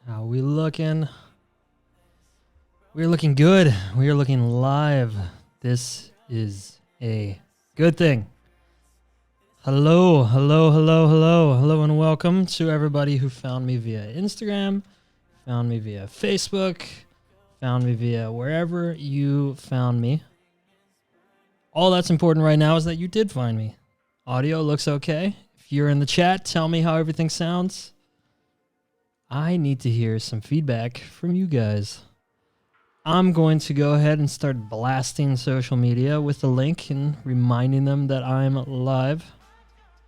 How we looking? We're looking good. We are looking live. This is a good thing. Hello, and welcome to everybody who found me via Instagram, found me via Facebook, found me via wherever you found me. All that's important right now is that you did find me. Audio looks okay. If you're in the chat, tell me how everything sounds. I need to hear some feedback from you guys. I'm going to go ahead and start blasting social media with the link and reminding them that I'm live.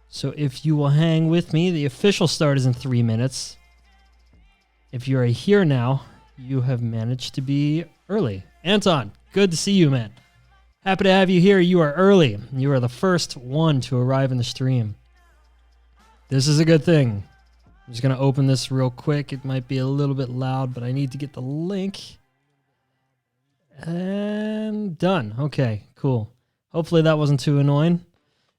So if you will hang with me, the official start is in 3 minutes. If you're here now, you have managed to be early. Anton, good to see you, man. Happy to have you here. You are early. You are the first one to arrive in the stream. This is a good thing. I'm just going to open this real quick. It might be a little bit loud, but I need to get the link. And done. Okay, cool. Hopefully that wasn't too annoying.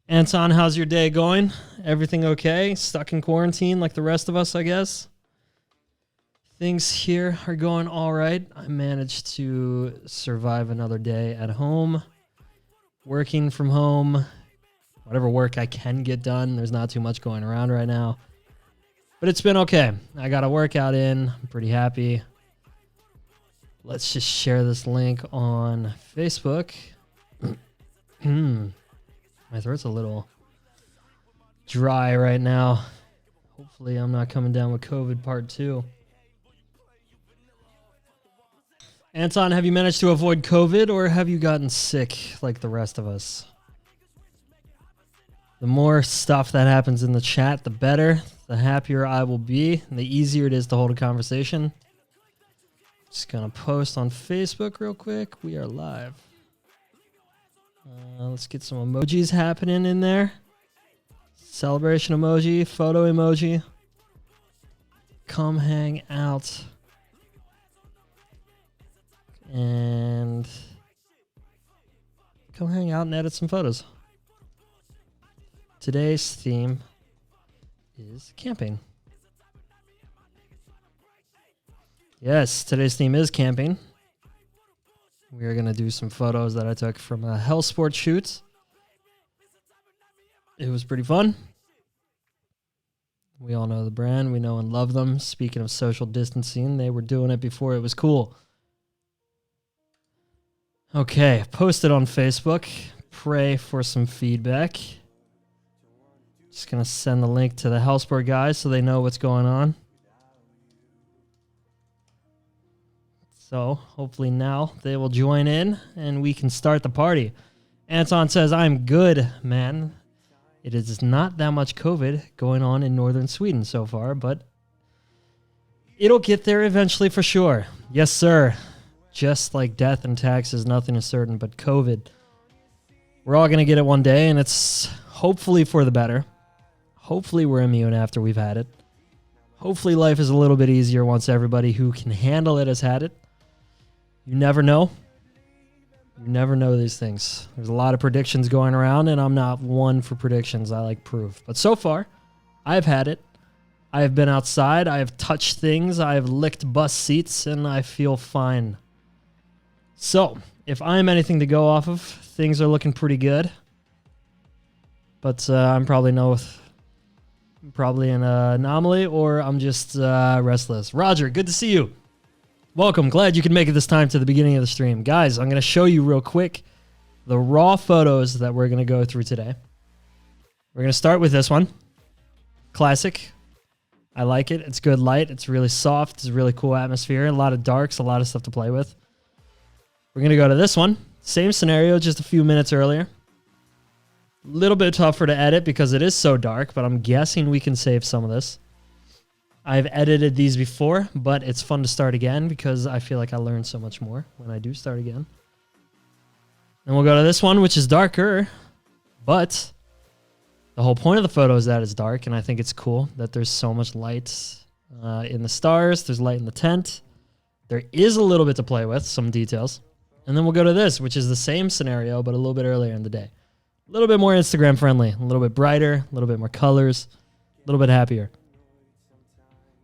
Anton, how's your day going? Everything okay? Stuck in quarantine like the rest of us, I guess? Things here are going all right. I managed to survive another day at home, working from home, whatever work I can get done. There's not too much going around right now. But it's been okay. I got a workout in. I'm pretty happy. Let's just share this link on Facebook. My throat's a little dry right now. Hopefully I'm not coming down with COVID part 2. Anton, have you managed to avoid COVID or have you gotten sick like the rest of us? The more stuff that happens in the chat, the better. The happier I will be, and the easier it is to hold a conversation. Just gonna post on Facebook real quick. We are live. Let's get some emojis happening in there. Celebration emoji, photo emoji. Come hang out. And come hang out and edit some photos. Today's theme is camping. Yes, today's theme is camping. We are going to do some photos that I took from a Hell Sport shoot. It was pretty fun. We all know the brand. We know and love them. Speaking of social distancing, they were doing it before it was cool. Okay, post it on Facebook. Pray for some feedback. Just going to send the link to the Hell Sport guys so they know what's going on. So hopefully now they will join in and we can start the party. Anton says, I'm good, man. It is not that much COVID going on in northern Sweden so far, but it'll get there eventually for sure. Yes, sir. Just like death and taxes, nothing is certain but COVID. We're all going to get it one day, and it's hopefully for the better. Hopefully we're immune after we've had it. Hopefully life is a little bit easier once everybody who can handle it has had it. You never know. You never know these things. There's a lot of predictions going around, and I'm not one for predictions. I like proof. But so far, I've had it. I have been outside. I have touched things. I have licked bus seats, and I feel fine. So, if I'm anything to go off of, things are looking pretty good. But I'm probably an anomaly, or I'm just restless. Roger, good to see you. Welcome. Glad you could make it this time to the beginning of the stream. Guys, I'm going to show you real quick the raw photos that we're going to go through today. We're going to start with this one. Classic. I like it. It's good light. It's really soft. It's a really cool atmosphere. A lot of darks, a lot of stuff to play with. We're going to go to this one. Same scenario, just a few minutes earlier. A little bit tougher to edit because it is so dark, but I'm guessing we can save some of this. I've edited these before, but it's fun to start again because I feel like I learn so much more when I do start again. Then we'll go to this one, which is darker, but the whole point of the photo is that it's dark, and I think it's cool that there's so much light in the stars. There's light in the tent. There is a little bit to play with, some details. And then we'll go to this, which is the same scenario, but a little bit earlier in the day. A little bit more Instagram friendly, a little bit brighter, a little bit more colors, a little bit happier.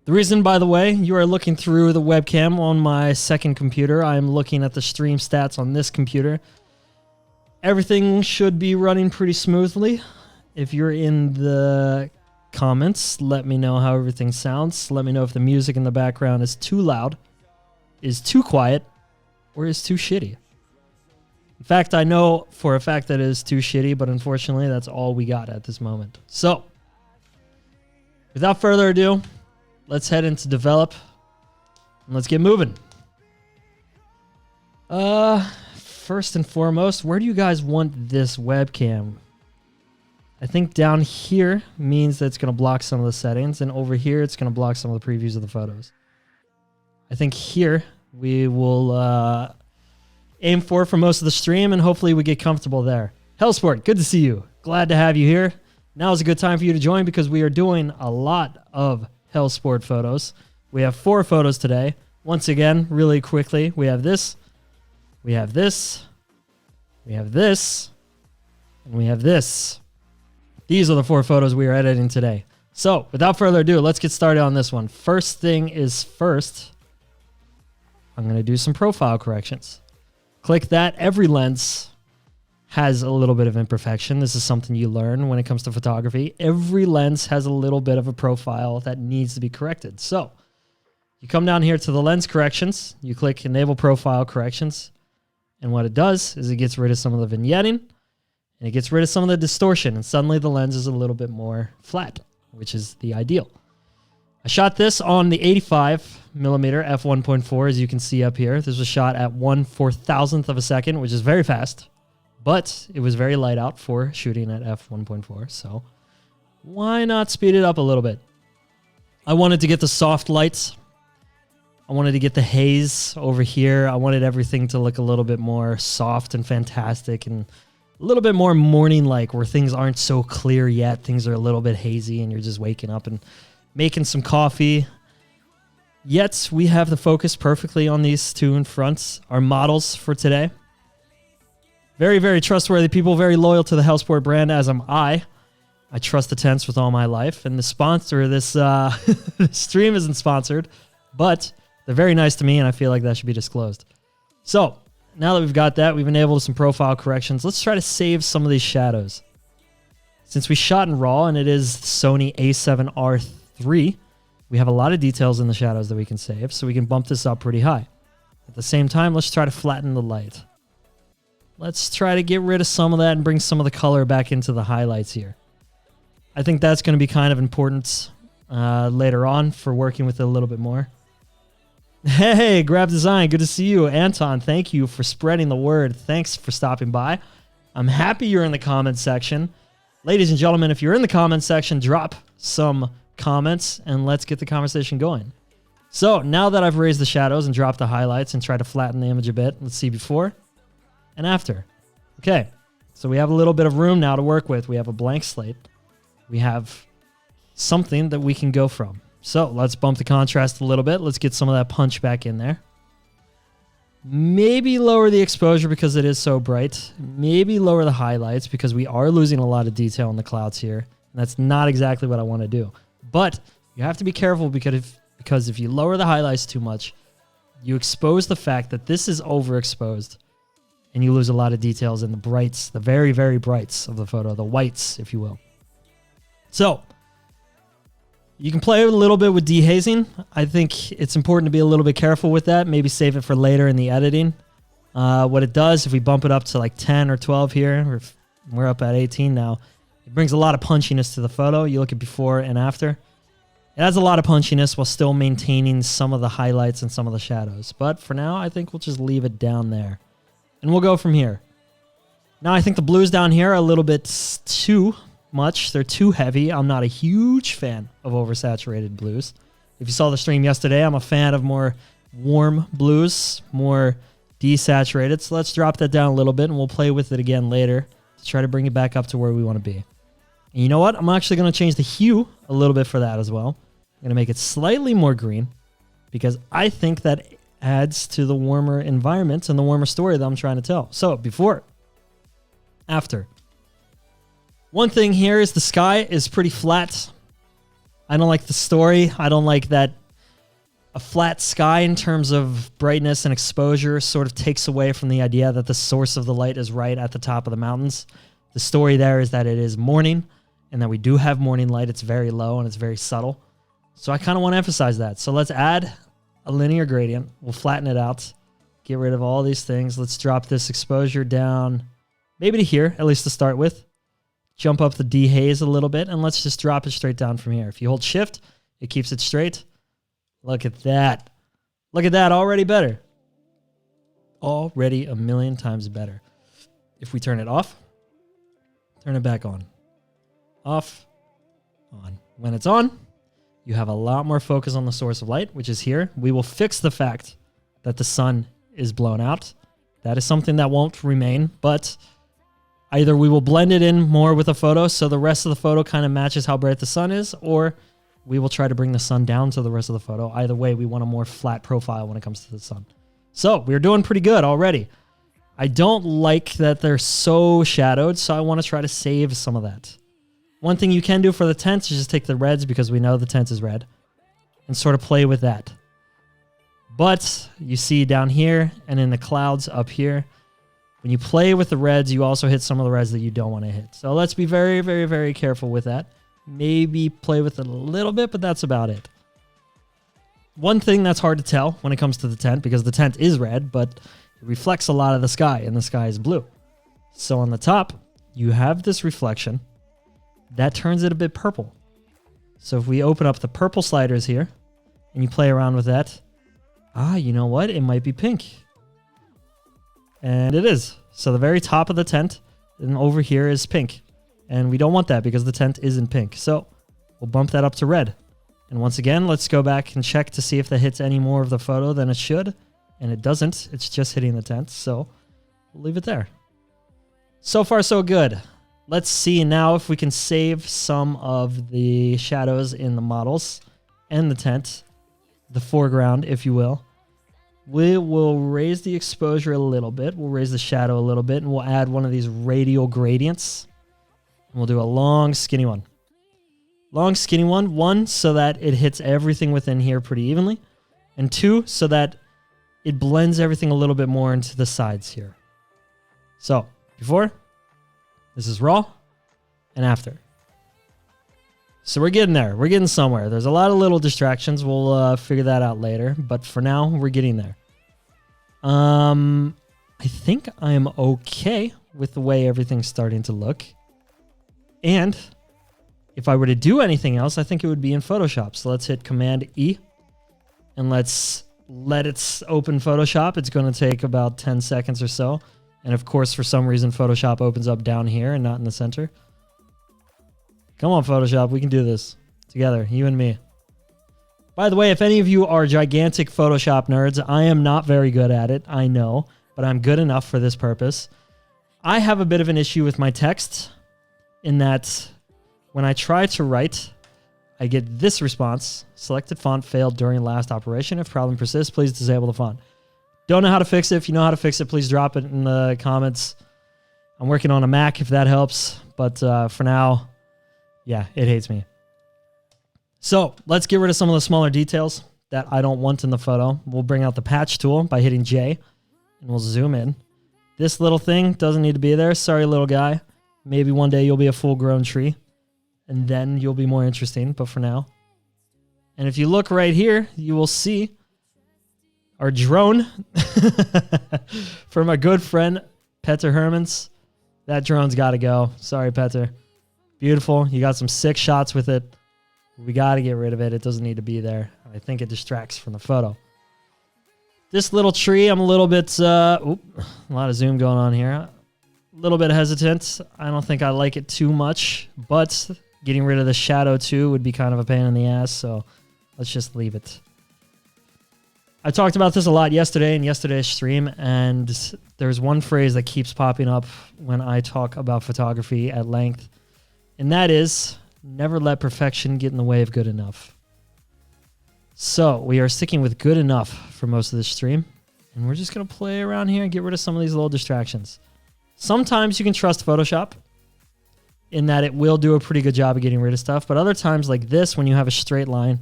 The reason, by the way, you are looking through the webcam on my second computer. I'm looking at the stream stats on this computer. Everything should be running pretty smoothly. If you're in the comments, let me know how everything sounds. Let me know if the music in the background is too loud, is too quiet, or is too shitty. In fact, I know for a fact that it is too shitty, but unfortunately, that's all we got at this moment. So, without further ado, let's head into develop and let's get moving. First and foremost, where do you guys want this webcam? I think down here means that it's going to block some of the settings, and over here it's going to block some of the previews of the photos. I think here we will aim for most of the stream, and hopefully we get comfortable there. Hellsport, good to see you. Glad to have you here. Now is a good time for you to join because we are doing a lot of Hellsport photos. We have 4 photos today. Once again, really quickly, we have this, we have this, we have this, and we have this. These are the 4 photos we are editing today. So, without further ado, let's get started on this one. First thing is first, I'm going to do some profile corrections. Click that. Every lens has a little bit of imperfection. This is something you learn when it comes to photography. Every lens has a little bit of a profile that needs to be corrected. So, you come down here to the lens corrections. You click enable profile corrections. And what it does is it gets rid of some of the vignetting. And it gets rid of some of the distortion. And suddenly the lens is a little bit more flat, which is the ideal. I shot this on the 85mm f1.4, as you can see up here. This was shot at 1/4000th of a second, which is very fast. But it was very light out for shooting at f1.4. So why not speed it up a little bit? I wanted to get the soft lights. I wanted to get the haze over here. I wanted everything to look a little bit more soft and fantastic and a little bit more morning-like, where things aren't so clear yet. Things are a little bit hazy and you're just waking up and making some coffee. Yet we have the focus perfectly on these 2 in front, our models for today. Very, very trustworthy people, very loyal to the Hellsport brand, as am I. I trust the tents with all my life. And the sponsor of this stream isn't sponsored, but they're very nice to me, and I feel like that should be disclosed. So, now that we've got that, we've enabled some profile corrections. Let's try to save some of these shadows. Since we shot in RAW, and it is Sony a7R III, we have a lot of details in the shadows that we can save, so we can bump this up pretty high. At the same time, let's try to flatten the light. Let's try to get rid of some of that and bring some of the color back into the highlights here. I think that's going to be kind of important later on for working with it a little bit more. Hey, Grab Design, good to see you. Anton, thank you for spreading the word. Thanks for stopping by. I'm happy you're in the comments section. Ladies and gentlemen, if you're in the comments section, drop some comments and let's get the conversation going. So now that I've raised the shadows and dropped the highlights and tried to flatten the image a bit, let's see before and after. Okay, so we have a little bit of room now to work with. We have a blank slate. We have something that we can go from. So let's bump the contrast a little bit. Let's get some of that punch back in there. Maybe lower the exposure because it is so bright. Maybe lower the highlights because we are losing a lot of detail in the clouds here. And that's not exactly what I want to do. But you have to be careful because if you lower the highlights too much, you expose the fact that this is overexposed. And you lose a lot of details in the brights, the very, very brights of the photo, the whites, if you will. So you can play a little bit with dehazing. I think it's important to be a little bit careful with that. Maybe save it for later in the editing. What it does, if we bump it up to like 10 or 12 here, or if we're up at 18 now, it brings a lot of punchiness to the photo. You look at before and after. It adds a lot of punchiness while still maintaining some of the highlights and some of the shadows. But for now, I think we'll just leave it down there. And we'll go from here. Now, I think the blues down here are a little bit too much. They're too heavy. I'm not a huge fan of oversaturated blues. If you saw the stream yesterday, I'm a fan of more warm blues, more desaturated. So let's drop that down a little bit and we'll play with it again later to try to bring it back up to where we want to be. And you know what? I'm actually going to change the hue a little bit for that as well. I'm going to make it slightly more green because I think that adds to the warmer environment and the warmer story that I'm trying to tell. So before, after. One thing here is the sky is pretty flat. I don't like the story. I don't like that A flat sky in terms of brightness and exposure sort of takes away from the idea that the source of the light is right at the top of the mountains. The story there is that it is morning and that we do have morning light. It's very low and it's very subtle. So I kind of want to emphasize that. So let's add a linear gradient. We'll flatten it out. Get rid of all these things. Let's drop this exposure down maybe to here, at least to start with. Jump up the dehaze a little bit and let's just drop it straight down from here. If you hold shift, it keeps it straight. Look at that. Look at that, already better. Already a million times better. If we turn it off, turn it back on. Off, on. When it's on, you have a lot more focus on the source of light, which is here. We will fix the fact that the sun is blown out. That is something that won't remain, but either we will blend it in more with a photo so the rest of the photo kind of matches how bright the sun is, or we will try to bring the sun down to the rest of the photo. Either way, we want a more flat profile when it comes to the sun. So we're doing pretty good already. I don't like that they're so shadowed, so I want to try to save some of that. One thing you can do for the tent is just take the reds, because we know the tent is red, and sort of play with that. But you see down here and in the clouds up here, when you play with the reds, you also hit some of the reds that you don't want to hit. So let's be very, very, very careful with that. Maybe play with it a little bit, but that's about it. One thing that's hard to tell when it comes to the tent, because the tent is red, but it reflects a lot of the sky, and the sky is blue. So on the top, you have this reflection that turns it a bit purple. So if we open up the purple sliders here, and you play around with that, you know what? It might be pink. And it is. So the very top of the tent, and over here is pink. And we don't want that because the tent isn't pink. So we'll bump that up to red. And once again, let's go back and check to see if that hits any more of the photo than it should. And it doesn't. It's just hitting the tent. So we'll leave it there. So far, so good. Let's see now if we can save some of the shadows in the models and the tent. The foreground, if you will. We will raise the exposure a little bit. We'll raise the shadow a little bit. And we'll add one of these radial gradients. And we'll do a long, skinny one. Long, skinny one. One, so that it hits everything within here pretty evenly. And two, so that it blends everything a little bit more into the sides here. So, before, this is raw, and after. So we're getting there. We're getting somewhere. There's a lot of little distractions. We'll figure that out later. But for now, we're getting there. I think I'm okay with the way everything's starting to look. And if I were to do anything else, I think it would be in Photoshop. So let's hit Command E. And let's let it open Photoshop. It's going to take about 10 seconds or so. And of course, for some reason, Photoshop opens up down here and not in the center. Come on, Photoshop. We can do this together, you and me. By the way, if any of you are gigantic Photoshop nerds, I am not very good at it, I know, but I'm good enough for this purpose. I have a bit of an issue with my text in that when I try to write, I get this response: selected font failed during last operation. If problem persists, please disable the font. Don't know how to fix it. If you know how to fix it, please drop it in the comments. I'm working on a Mac if that helps, but for now, yeah, it hates me. So let's get rid of some of the smaller details that I don't want in the photo. We'll bring out the patch tool by hitting J, and we'll zoom in. This little thing doesn't need to be there. Sorry, little guy. Maybe one day you'll be a full-grown tree, and then you'll be more interesting, but for now. And if you look right here, you will see our drone from my good friend, Petter Hermans. That drone's got to go. Sorry, Petter. Beautiful. You got some sick shots with it. We got to get rid of it. It doesn't need to be there. I think it distracts from the photo. This little tree, I'm a little bit, a lot of zoom going on here. A little bit hesitant. I don't think I like it too much, but getting rid of the shadow too would be kind of a pain in the ass, so let's just leave it. I talked about this a lot yesterday in yesterday's stream, and there's one phrase that keeps popping up when I talk about photography at length, and that is, never let perfection get in the way of good enough. So we are sticking with good enough for most of this stream, and we're just going to play around here and get rid of some of these little distractions. Sometimes you can trust Photoshop in that it will do a pretty good job of getting rid of stuff, but other times like this, when you have a straight line,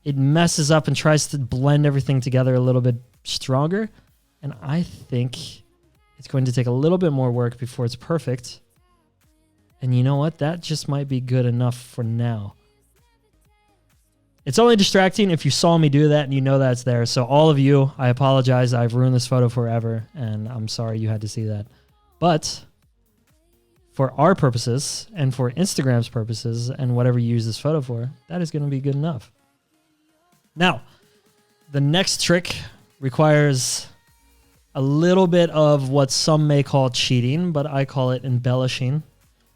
it messes up and tries to blend everything together a little bit stronger. And I think it's going to take a little bit more work before it's perfect. And you know what? That just might be good enough for now. It's only distracting if you saw me do that and you know that's there. So all of you, I apologize. I've ruined this photo forever, and I'm sorry you had to see that. But for our purposes and for Instagram's purposes and whatever you use this photo for, that is going to be good enough. Now, the next trick requires a little bit of what some may call cheating, but I call it embellishing.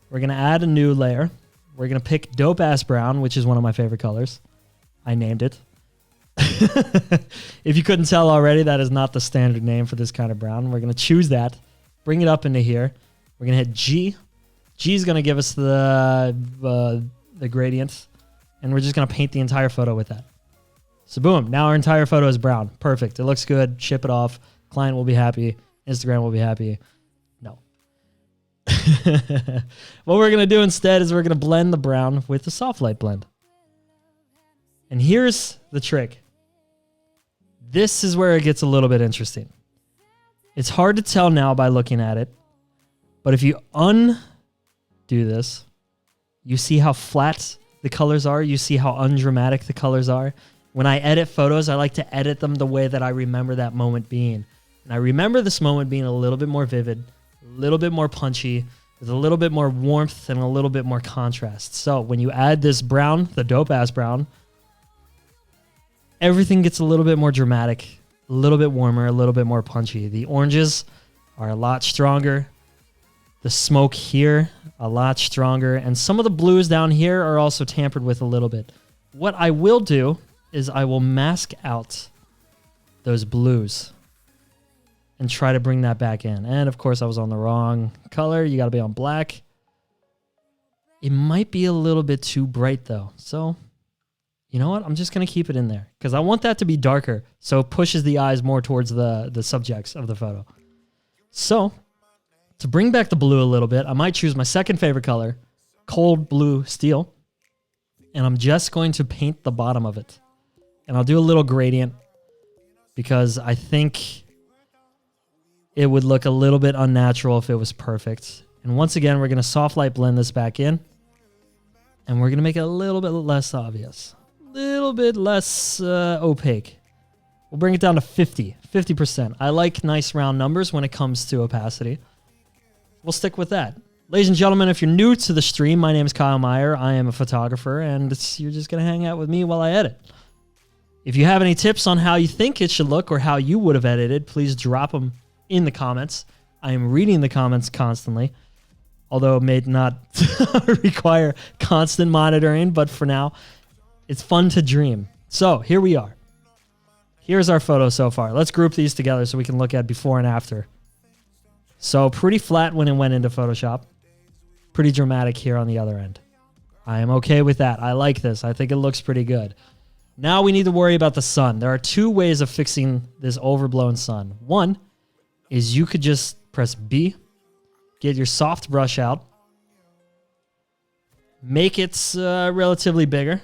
We're going to add a new layer. We're going to pick Dope Ass Brown, which is one of my favorite colors. I named it. If you couldn't tell already, that is not the standard name for this kind of brown. We're going to choose that, bring it up into here. We're going to hit G. G is going to give us the gradient, and we're just going to paint the entire photo with that. So boom, now our entire photo is brown. Perfect. It looks good. Ship it off. Client will be happy. Instagram will be happy. No. What we're going to do instead is we're going to blend the brown with the soft light blend. And here's the trick. This is where it gets a little bit interesting. It's hard to tell now by looking at it, but if you undo this, you see how flat the colors are. You see how undramatic the colors are. When I edit photos, I like to edit them the way that I remember that moment being. And I remember this moment being a little bit more vivid, a little bit more punchy, with a little bit more warmth and a little bit more contrast. So when you add this brown, the dope ass brown, everything gets a little bit more dramatic, a little bit warmer, a little bit more punchy. The oranges are a lot stronger. The smoke here, a lot stronger. And some of the blues down here are also tampered with a little bit. What I will do is I will mask out those blues and try to bring that back in. And of course I was on the wrong color. You got to be on black. It might be a little bit too bright though. So you know what? I'm just going to keep it in there because I want that to be darker. So it pushes the eyes more towards the subjects of the photo. So to bring back the blue a little bit, I might choose my second favorite color, cold blue steel. And I'm just going to paint the bottom of it. And I'll do a little gradient because I think it would look a little bit unnatural if it was perfect. And once again, we're going to soft light blend this back in. And we're going to make it a little bit less obvious. A little bit less opaque. We'll bring it down to 50%. I like nice round numbers when it comes to opacity. We'll stick with that. Ladies and gentlemen, if you're new to the stream, my name is Kyle Meyer. I am a photographer, and you're just going to hang out with me while I edit. If you have any tips on how you think it should look or how you would have edited, please drop them in the comments. I am reading the comments constantly, although it may not require constant monitoring, but for now, it's fun to dream. So here we are. Here's our photo so far. Let's group these together so we can look at before and after. So pretty flat when it went into Photoshop. Pretty dramatic here on the other end. I am okay with that. I like this. I think it looks pretty good. Now we need to worry about the sun. There are two ways of fixing this overblown sun. One is you could just press B, get your soft brush out, make it relatively bigger.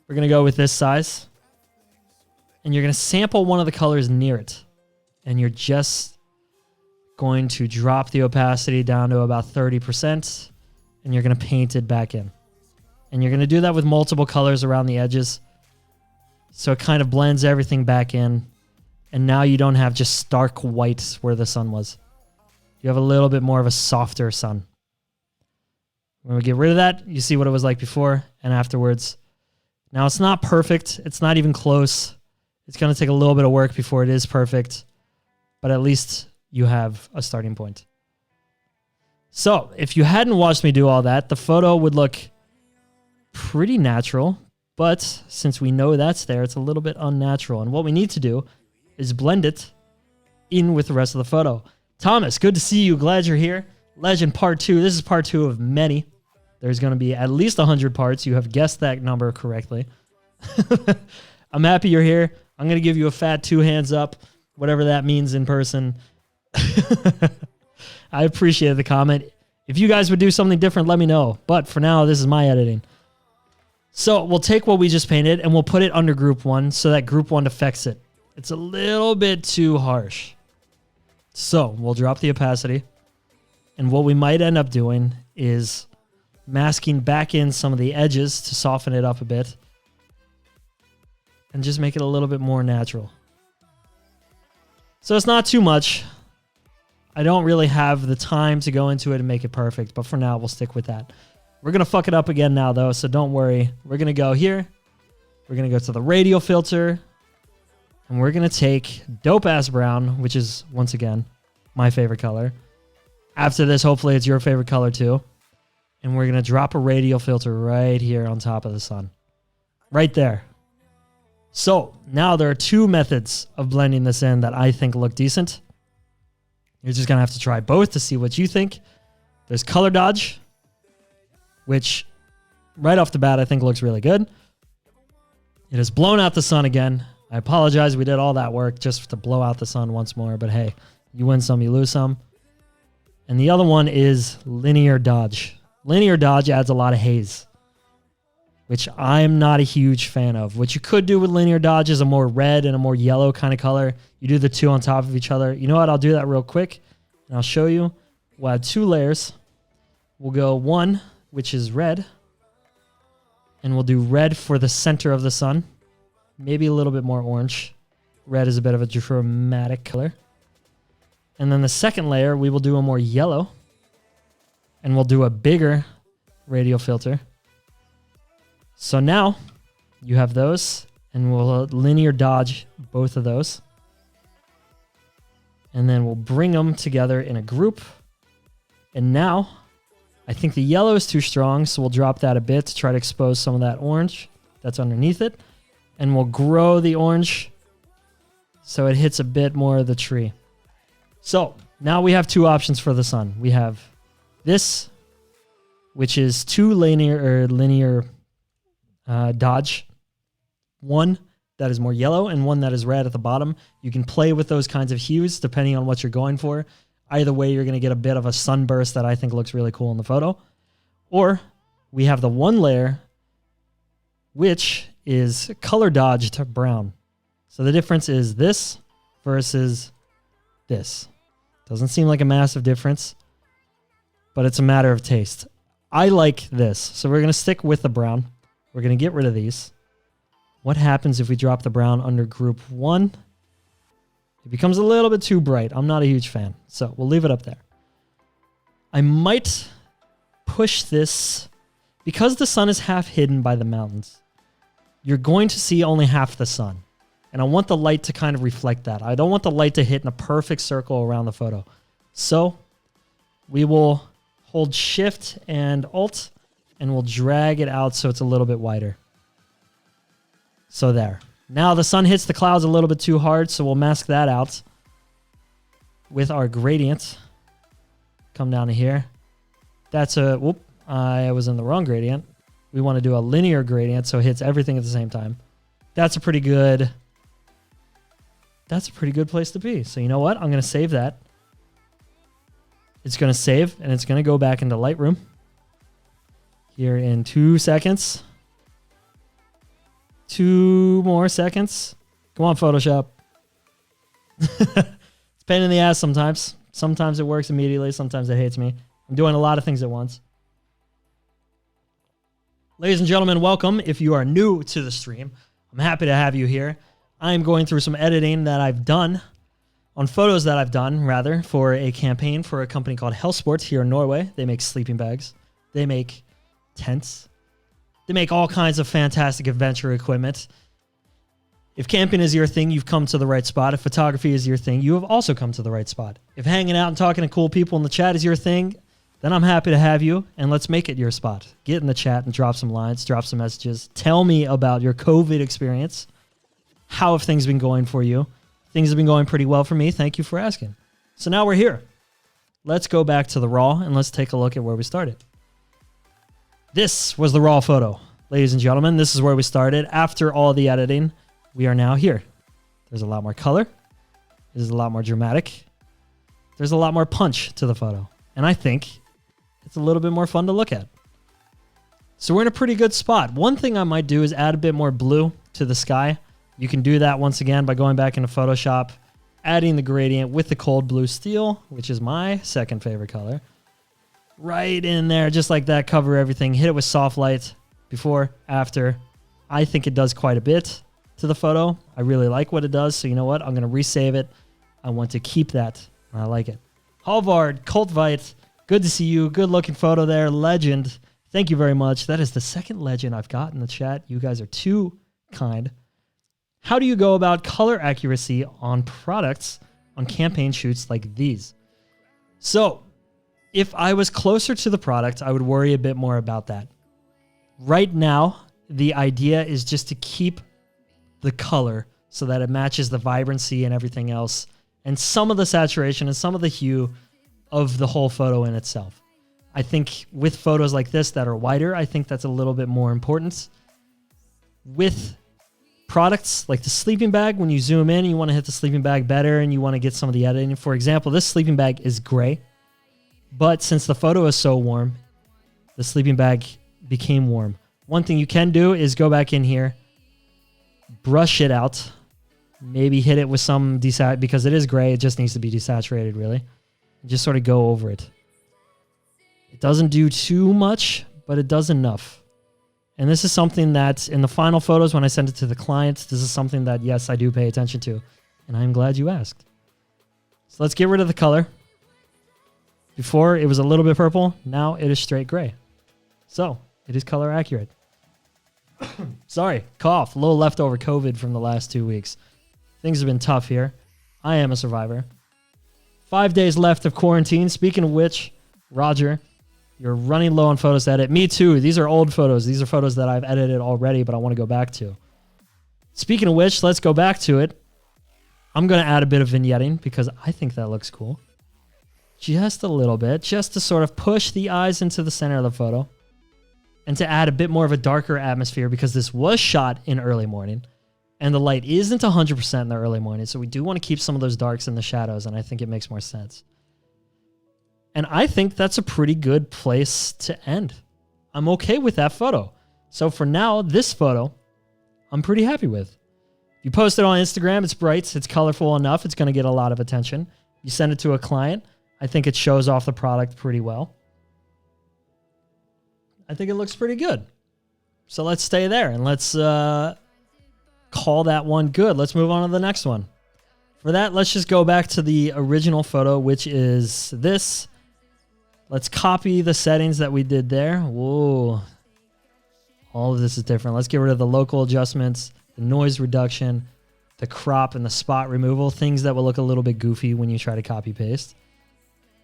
We're going to go with this size. And you're going to sample one of the colors near it. And you're just going to drop the opacity down to about 30%. And you're going to paint it back in. And you're going to do that with multiple colors around the edges. So it kind of blends everything back in. And now you don't have just stark white where the sun was. You have a little bit more of a softer sun. When we get rid of that, you see what it was like before and afterwards. Now it's not perfect. It's not even close. It's going to take a little bit of work before it is perfect. But at least you have a starting point. So if you hadn't watched me do all that, the photo would look pretty natural. But since we know that's there, it's a little bit unnatural. And what we need to do is blend it in with the rest of the photo. Thomas, good to see you. Glad you're here. Legend part 2. This is part 2 of many. There's going to be at least 100 parts. You have guessed that number correctly. I'm happy you're here. I'm going to give you a fat 2 hands up, whatever that means in person. I appreciate the comment. If you guys would do something different, let me know. But for now, this is my editing. So we'll take what we just painted and we'll put it under group 1 so that group 1 affects it. It's a little bit too harsh. So we'll drop the opacity. And what we might end up doing is masking back in some of the edges to soften it up a bit. And just make it a little bit more natural. So it's not too much. I don't really have the time to go into it and make it perfect. But for now, we'll stick with that. We're going to fuck it up again now, though, so don't worry. We're going to go here. We're going to go to the radial filter. And we're going to take dope-ass brown, which is, once again, my favorite color. After this, hopefully it's your favorite color, too. And we're going to drop a radial filter right here on top of the sun. Right there. So, now there are 2 methods of blending this in that I think look decent. You're just going to have to try both to see what you think. There's color dodge, which right off the bat I think looks really good. It has blown out the sun again. I apologize, we did all that work just to blow out the sun once more, but hey, you win some, you lose some. And the other one is linear dodge. Linear dodge adds a lot of haze, which I'm not a huge fan of. What you could do with linear dodge is a more red and a more yellow kind of color. You do the 2 on top of each other. You know what? I'll do that real quick, and I'll show you. We'll add 2 layers. We'll go 1, which is red, and we'll do red for the center of the sun. Maybe a little bit more orange. Red is a bit of a dramatic color. And then the second layer, we will do a more yellow, and we'll do a bigger radial filter. So now you have those, and we'll linear dodge both of those. And then we'll bring them together in a group. And now I think the yellow is too strong, so we'll drop that a bit to try to expose some of that orange that's underneath it. And we'll grow the orange so it hits a bit more of the tree. So now we have 2 options for the sun. We have this, which is 2 linear dodge. 1 that is more yellow and 1 that is red at the bottom. You can play with those kinds of hues depending on what you're going for. Either way, you're going to get a bit of a sunburst that I think looks really cool in the photo. Or we have the 1 layer, which is color dodge to brown. So the difference is this versus this. Doesn't seem like a massive difference, but it's a matter of taste. I like this. So we're going to stick with the brown. We're going to get rid of these. What happens if we drop the brown under group 1? It becomes a little bit too bright. I'm not a huge fan, so we'll leave it up there. I might push this. Because the sun is half hidden by the mountains, you're going to see only half the sun. And I want the light to kind of reflect that. I don't want the light to hit in a perfect circle around the photo. So we will hold Shift and Alt, and we'll drag it out so it's a little bit wider. So there. Now the sun hits the clouds a little bit too hard, so we'll mask that out with our gradient. Come down to here. That's a, whoop, I was in the wrong gradient. We want to do a linear gradient so it hits everything at the same time. That's a pretty good place to be. So you know what? I'm going to save that. It's going to save, and it's going to go back into Lightroom here in 2 seconds. 2 more seconds. Come on, Photoshop. It's a pain in the ass sometimes. Sometimes it works immediately. Sometimes it hates me. I'm doing a lot of things at once. Ladies and gentlemen, welcome. If you are new to the stream, I'm happy to have you here. I'm going through some editing that I've done on photos that I've done, rather, for a campaign for a company called Hellsport here in Norway. They make sleeping bags. They make tents. They make all kinds of fantastic adventure equipment. If camping is your thing, you've come to the right spot. If photography is your thing, you have also come to the right spot. If hanging out and talking to cool people in the chat is your thing, then I'm happy to have you, and let's make it your spot. Get in the chat and drop some lines, drop some messages. Tell me about your COVID experience. How have things been going for you? Things have been going pretty well for me. Thank you for asking. So now we're here. Let's go back to the raw, and let's take a look at where we started. This was the raw photo, ladies and gentlemen. This is where we started. After all the editing, we are now here. There's a lot more color. This is a lot more dramatic. There's a lot more punch to the photo. And I think it's a little bit more fun to look at. So we're in a pretty good spot. One thing I might do is add a bit more blue to the sky. You can do that once again by going back into Photoshop, adding the gradient with the cold blue steel, which is my second favorite color. Right in there, just like that, cover everything. Hit it with soft light, before, after. I think it does quite a bit to the photo. I really like what it does, so you know what? I'm going to resave it. I want to keep that. I like it. Halvard, Cultvite, good to see you. Good looking photo there. Legend. Thank you very much. That is the second legend I've got in the chat. You guys are too kind. How do you go about color accuracy on products on campaign shoots like these? So, if I was closer to the product, I would worry a bit more about that. Right now, the idea is just to keep the color so that it matches the vibrancy and everything else, and some of the saturation and some of the hue of the whole photo in itself. I think with photos like this that are wider, I think that's a little bit more important. With products like the sleeping bag, when you zoom in, you want to hit the sleeping bag better and you want to get some of the editing. For example, this sleeping bag is gray, but since the photo is so warm, the sleeping bag became warm. One thing you can do is go back in here, brush it out, maybe hit it with some because it is gray, it just needs to be desaturated really. And just sort of go over it. It doesn't do too much, but it does enough. And this is something that in the final photos when I send it to the client, this is something that, yes, I do pay attention to. And I'm glad you asked. So let's get rid of the color. Before it was a little bit purple, now it is straight gray. So it is color accurate. Sorry, cough, a little leftover COVID from the last 2 weeks. Things have been tough here. I am a survivor. 5 days left of quarantine. Speaking of which, Roger, you're running low on photos to edit. Me too. These are old photos. These are photos that I've edited already, but I want to go back to. Speaking of which, let's go back to it. I'm going to add a bit of vignetting because I think that looks cool. Just a little bit, just to sort of push the eyes into the center of the photo and to add a bit more of a darker atmosphere because this was shot in early morning and the light isn't 100% in the early morning. So we do want to keep some of those darks in the shadows, and I think it makes more sense. And I think that's a pretty good place to end. I'm okay with that photo. So for now, this photo, I'm pretty happy with. You post it on Instagram, it's bright, it's colorful enough, it's going to get a lot of attention. You send it to a client, I think it shows off the product pretty well. I think it looks pretty good. So let's stay there and let's call that one good. Let's move on to the next one. For that, let's just go back to the original photo, which is this. Let's copy the settings that we did there. Whoa. All of this is different. Let's get rid of the local adjustments, the noise reduction, the crop, and the spot removal, things that will look a little bit goofy when you try to copy paste.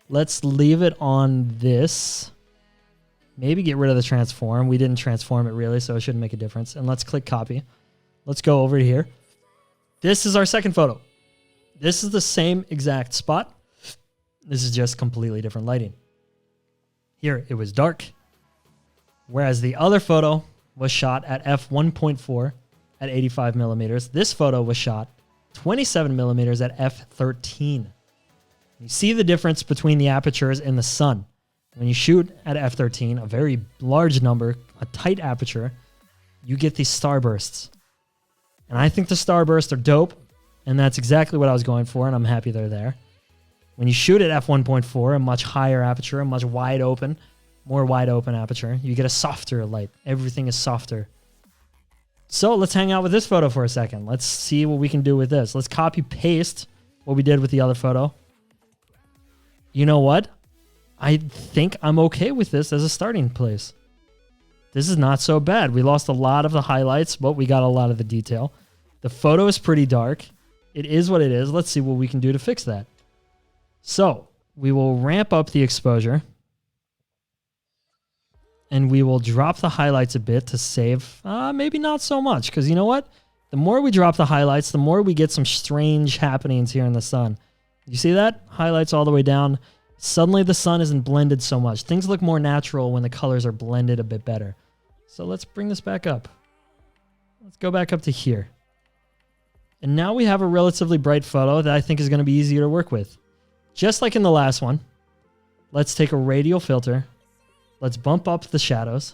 Let's leave it on this. Maybe get rid of the transform. We didn't transform it really, so it shouldn't make a difference. And let's click copy. Let's go over here. This is our second photo. This is the same exact spot. This is just completely different lighting. Here, it was dark, whereas the other photo was shot at f1.4 at 85 millimeters. This photo was shot 27 millimeters at f13. You see the difference between the apertures in the sun. When you shoot at f13, a very large number, a tight aperture, you get these starbursts. And I think the starbursts are dope, and that's exactly what I was going for, and I'm happy they're there. When you shoot at f1.4, a much higher aperture, a much wide open, more wide open aperture, you get a softer light. Everything is softer. So let's hang out with this photo for a second. Let's see what we can do with this. Let's copy paste what we did with the other photo. You know what? I think I'm okay with this as a starting place. This is not so bad. We lost a lot of the highlights, but we got a lot of the detail. The photo is pretty dark. It is what it is. Let's see what we can do to fix that. So we will ramp up the exposure and we will drop the highlights a bit to save, maybe not so much, because you know what? The more we drop the highlights, the more we get some strange happenings here in the sun. You see that? Highlights all the way down. Suddenly the sun isn't blended so much. Things look more natural when the colors are blended a bit better. So let's bring this back up. Let's go back up to here. And now we have a relatively bright photo that I think is going to be easier to work with. Just like in the last one, let's take a radial filter. Let's bump up the shadows.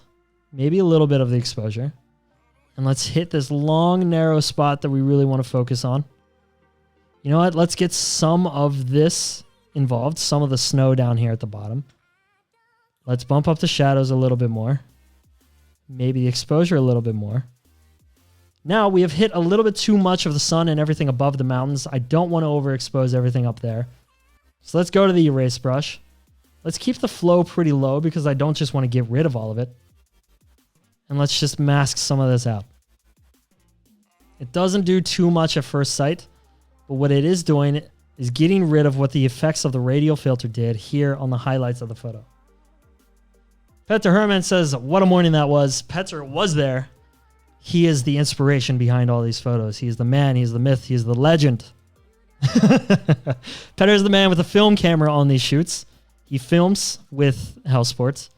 maybe a little bit of the exposure. And let's hit this long, narrow spot that we really want to focus on. You know what? Let's get some of this involved, some of the snow down here at the bottom. Let's bump up the shadows a little bit more. Maybe the exposure a little bit more. Now we have hit a little bit too much of the sun and everything above the mountains. I don't want to overexpose everything up there. So let's go to the erase brush. Let's keep the flow pretty low because I don't just want to get rid of all of it. And let's just mask some of this out. It doesn't do too much at first sight, but what it is doing is getting rid of what the effects of the radial filter did here on the highlights of the photo. Petter Herman says, what a morning that was. Petter was there. He is the inspiration behind all these photos. He's the man, he's the myth, he's the legend. Petter is the man with a film camera on these shoots. He films with Hellsports,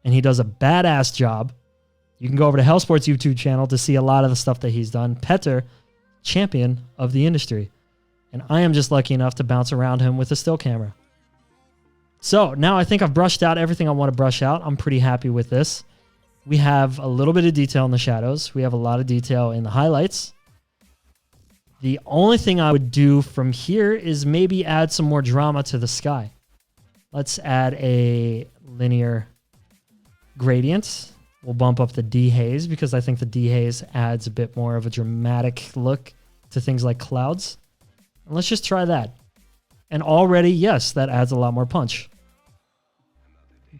and he does a badass job. You can go over to Hellsports' YouTube channel to see a lot of the stuff that he's done. Petter, champion of the industry. And I am just lucky enough to bounce around him with a still camera. So now I think I've brushed out everything I want to brush out. I'm pretty happy with this. We have a little bit of detail in the shadows. We have a lot of detail in the highlights. The only thing I would do from here is maybe add some more drama to the sky. Let's add a linear gradient. We'll bump up the dehaze because I think the dehaze adds a bit more of a dramatic look to things like clouds. And let's just try that. And already, yes, that adds a lot more punch.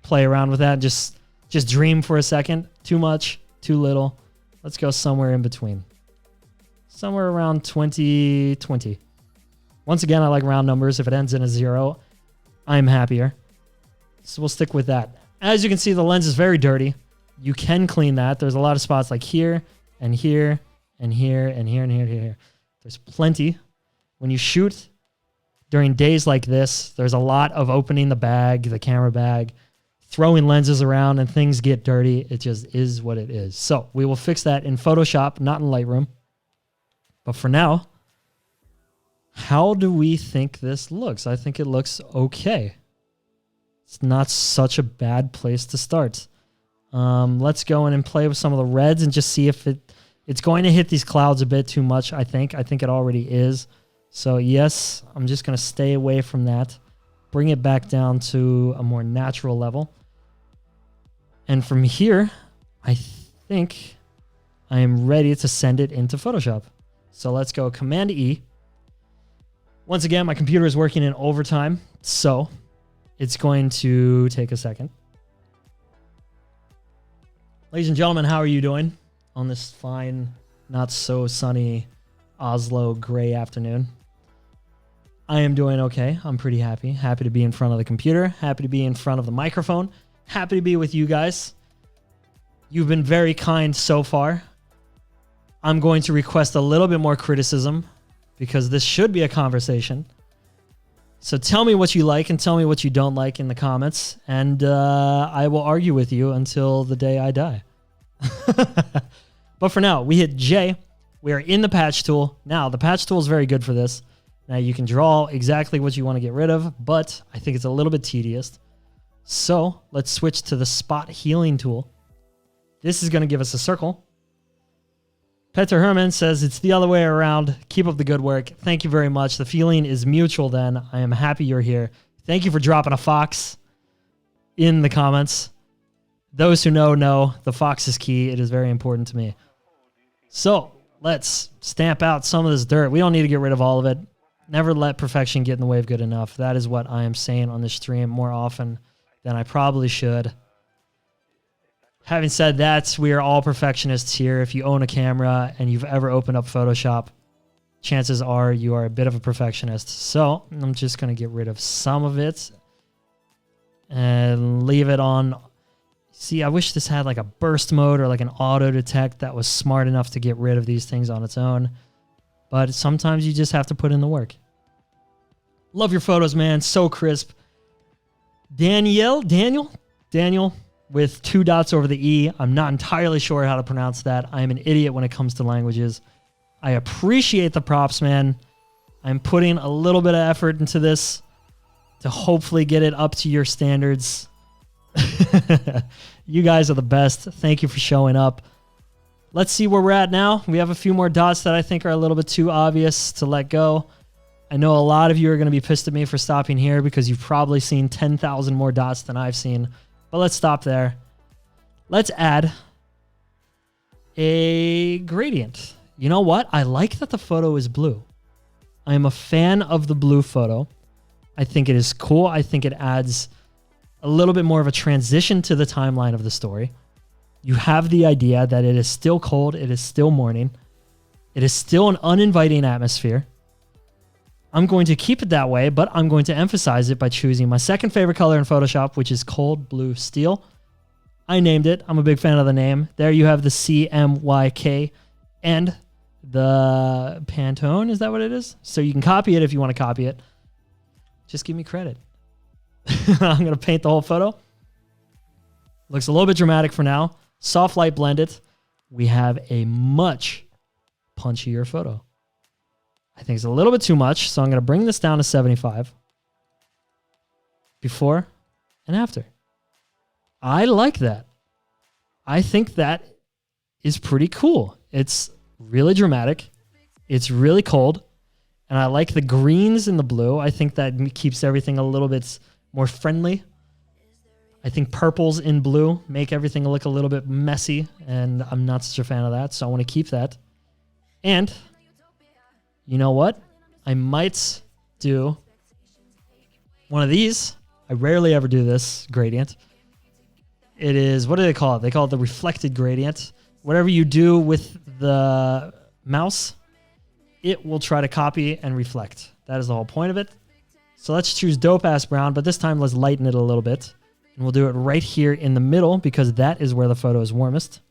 Play around with that. Just dream for a second. Too much, too little. Let's go somewhere in between. Somewhere around 20. Once again, I like round numbers. If it ends in a 0, I'm happier. So we'll stick with that. As you can see, the lens is very dirty. You can clean that. There's a lot of spots like here, and here, and here, and here, and here, and here. There's plenty. When you shoot during days like this, there's a lot of opening the bag, the camera bag, throwing lenses around, and things get dirty. It just is what it is. So we will fix that in Photoshop, not in Lightroom. But for now, how do we think this looks? I think it looks okay. It's not such a bad place to start. Let's go in and play with some of the reds and just see if it's going to hit these clouds a bit too much, I think. I think it already is. So yes, I'm just going to stay away from that. Bring it back down to a more natural level. And from here, I think I am ready to send it into Photoshop. So let's go Command E. Once again, my computer is working in overtime, so it's going to take a second. Ladies and gentlemen, how are you doing on this fine, not so sunny Oslo gray afternoon? I am doing okay. I'm pretty happy. Happy to be in front of the computer. Happy to be in front of the microphone. Happy to be with you guys. You've been very kind so far. I'm going to request a little bit more criticism because this should be a conversation. So tell me what you like and tell me what you don't like in the comments, and I will argue with you until the day I die. But for now, we hit J. We are in the patch tool. Now, the patch tool is very good for this. Now, you can draw exactly what you want to get rid of, but I think it's a little bit tedious. So let's switch to the spot healing tool. This is going to give us a circle. Petter Herman says it's the other way around. Keep up the good work. Thank you very much. The feeling is mutual then. I am happy you're here. Thank you for dropping a fox in the comments. Those who know the fox is key. It is very important to me. So let's stamp out some of this dirt. We don't need to get rid of all of it. Never let perfection get in the way of good enough. That is what I am saying on this stream more often than I probably should. Having said that, we are all perfectionists here. If you own a camera and you've ever opened up Photoshop, chances are you are a bit of a perfectionist. So I'm just going to get rid of some of it and leave it on. See, I wish this had like a burst mode or like an auto detect that was smart enough to get rid of these things on its own. But sometimes you just have to put in the work. Love your photos, man. So crisp. Daniel, with 2 dots over the E. I'm not entirely sure how to pronounce that. I am an idiot when it comes to languages. I appreciate the props, man. I'm putting a little bit of effort into this to hopefully get it up to your standards. You guys are the best. Thank you for showing up. Let's see where we're at now. We have a few more dots that I think are a little bit too obvious to let go. I know a lot of you are going to be pissed at me for stopping here because you've probably seen 10,000 more dots than I've seen. But let's stop there. Let's add a gradient. You know what? I like that the photo is blue. I am a fan of the blue photo. I think it is cool. I think it adds a little bit more of a transition to the timeline of the story. You have the idea that it is still cold. It is still morning. It is still an uninviting atmosphere. I'm going to keep it that way, but I'm going to emphasize it by choosing my second favorite color in Photoshop, which is cold blue steel. I named it. I'm a big fan of the name. There you have the CMYK and the Pantone. Is that what it is? So you can copy it if you want to copy it. Just give me credit. I'm going to paint the whole photo. Looks a little bit dramatic for now. Soft light blend it. We have a much punchier photo. I think it's a little bit too much, so I'm going to bring this down to 75. Before and after. I like that. I think that is pretty cool. It's really dramatic. It's really cold. And I like the greens and the blue. I think that keeps everything a little bit more friendly. I think purples in blue make everything look a little bit messy, and I'm not such a fan of that, so I want to keep that. And you know what? I might do one of these. I rarely ever do this gradient. It is, what do they call it? They call it the reflected gradient. Whatever you do with the mouse, it will try to copy and reflect. That is the whole point of it. So let's choose dope ass brown, but this time let's lighten it a little bit. And we'll do it right here in the middle because that is where the photo is warmest.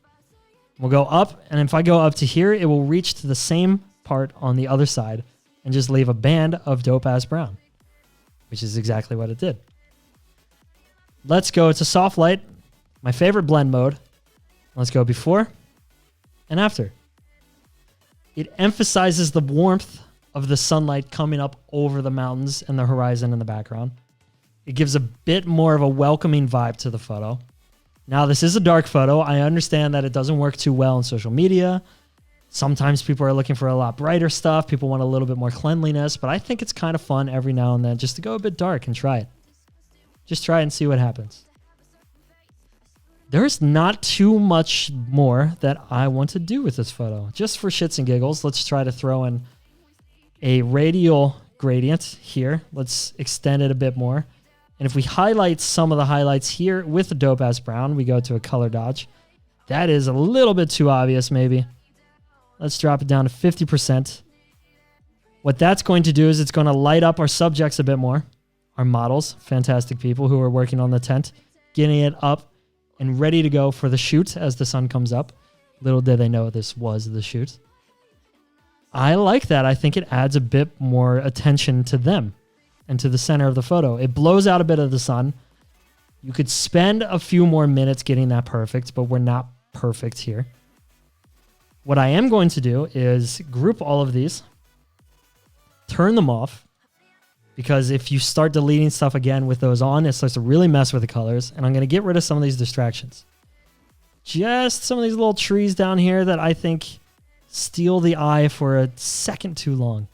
We'll go up, and if I go up to here, it will reach to the same part on the other side and just leave a band of dope ass brown, which is exactly what it did. Let's go to soft light, my favorite blend mode. Let's go before and after. It emphasizes the warmth of the sunlight coming up over the mountains and the horizon in the background. It gives a bit more of a welcoming vibe to the photo. Now, this is a dark photo. I understand that it doesn't work too well on social media. Sometimes people are looking for a lot brighter stuff. People want a little bit more cleanliness, but I think it's kind of fun every now and then just to go a bit dark and try it. Just try it and see what happens. There's not too much more that I want to do with this photo. Just for shits and giggles, let's try to throw in a radial gradient here. Let's extend it a bit more. And if we highlight some of the highlights here with the dope ass brown, we go to a color dodge. That is a little bit too obvious, maybe. Let's drop it down to 50%. What that's going to do is it's going to light up our subjects a bit more. Our models, fantastic people who are working on the tent, getting it up and ready to go for the shoot as the sun comes up. Little did they know this was the shoot. I like that. I think it adds a bit more attention to them and to the center of the photo. It blows out a bit of the sun. You could spend a few more minutes getting that perfect, but we're not perfect here. What I am going to do is group all of these, turn them off, because if you start deleting stuff again with those on, it starts to really mess with the colors, and I'm going to get rid of some of these distractions. Just some of these little trees down here that I think steal the eye for a second too long.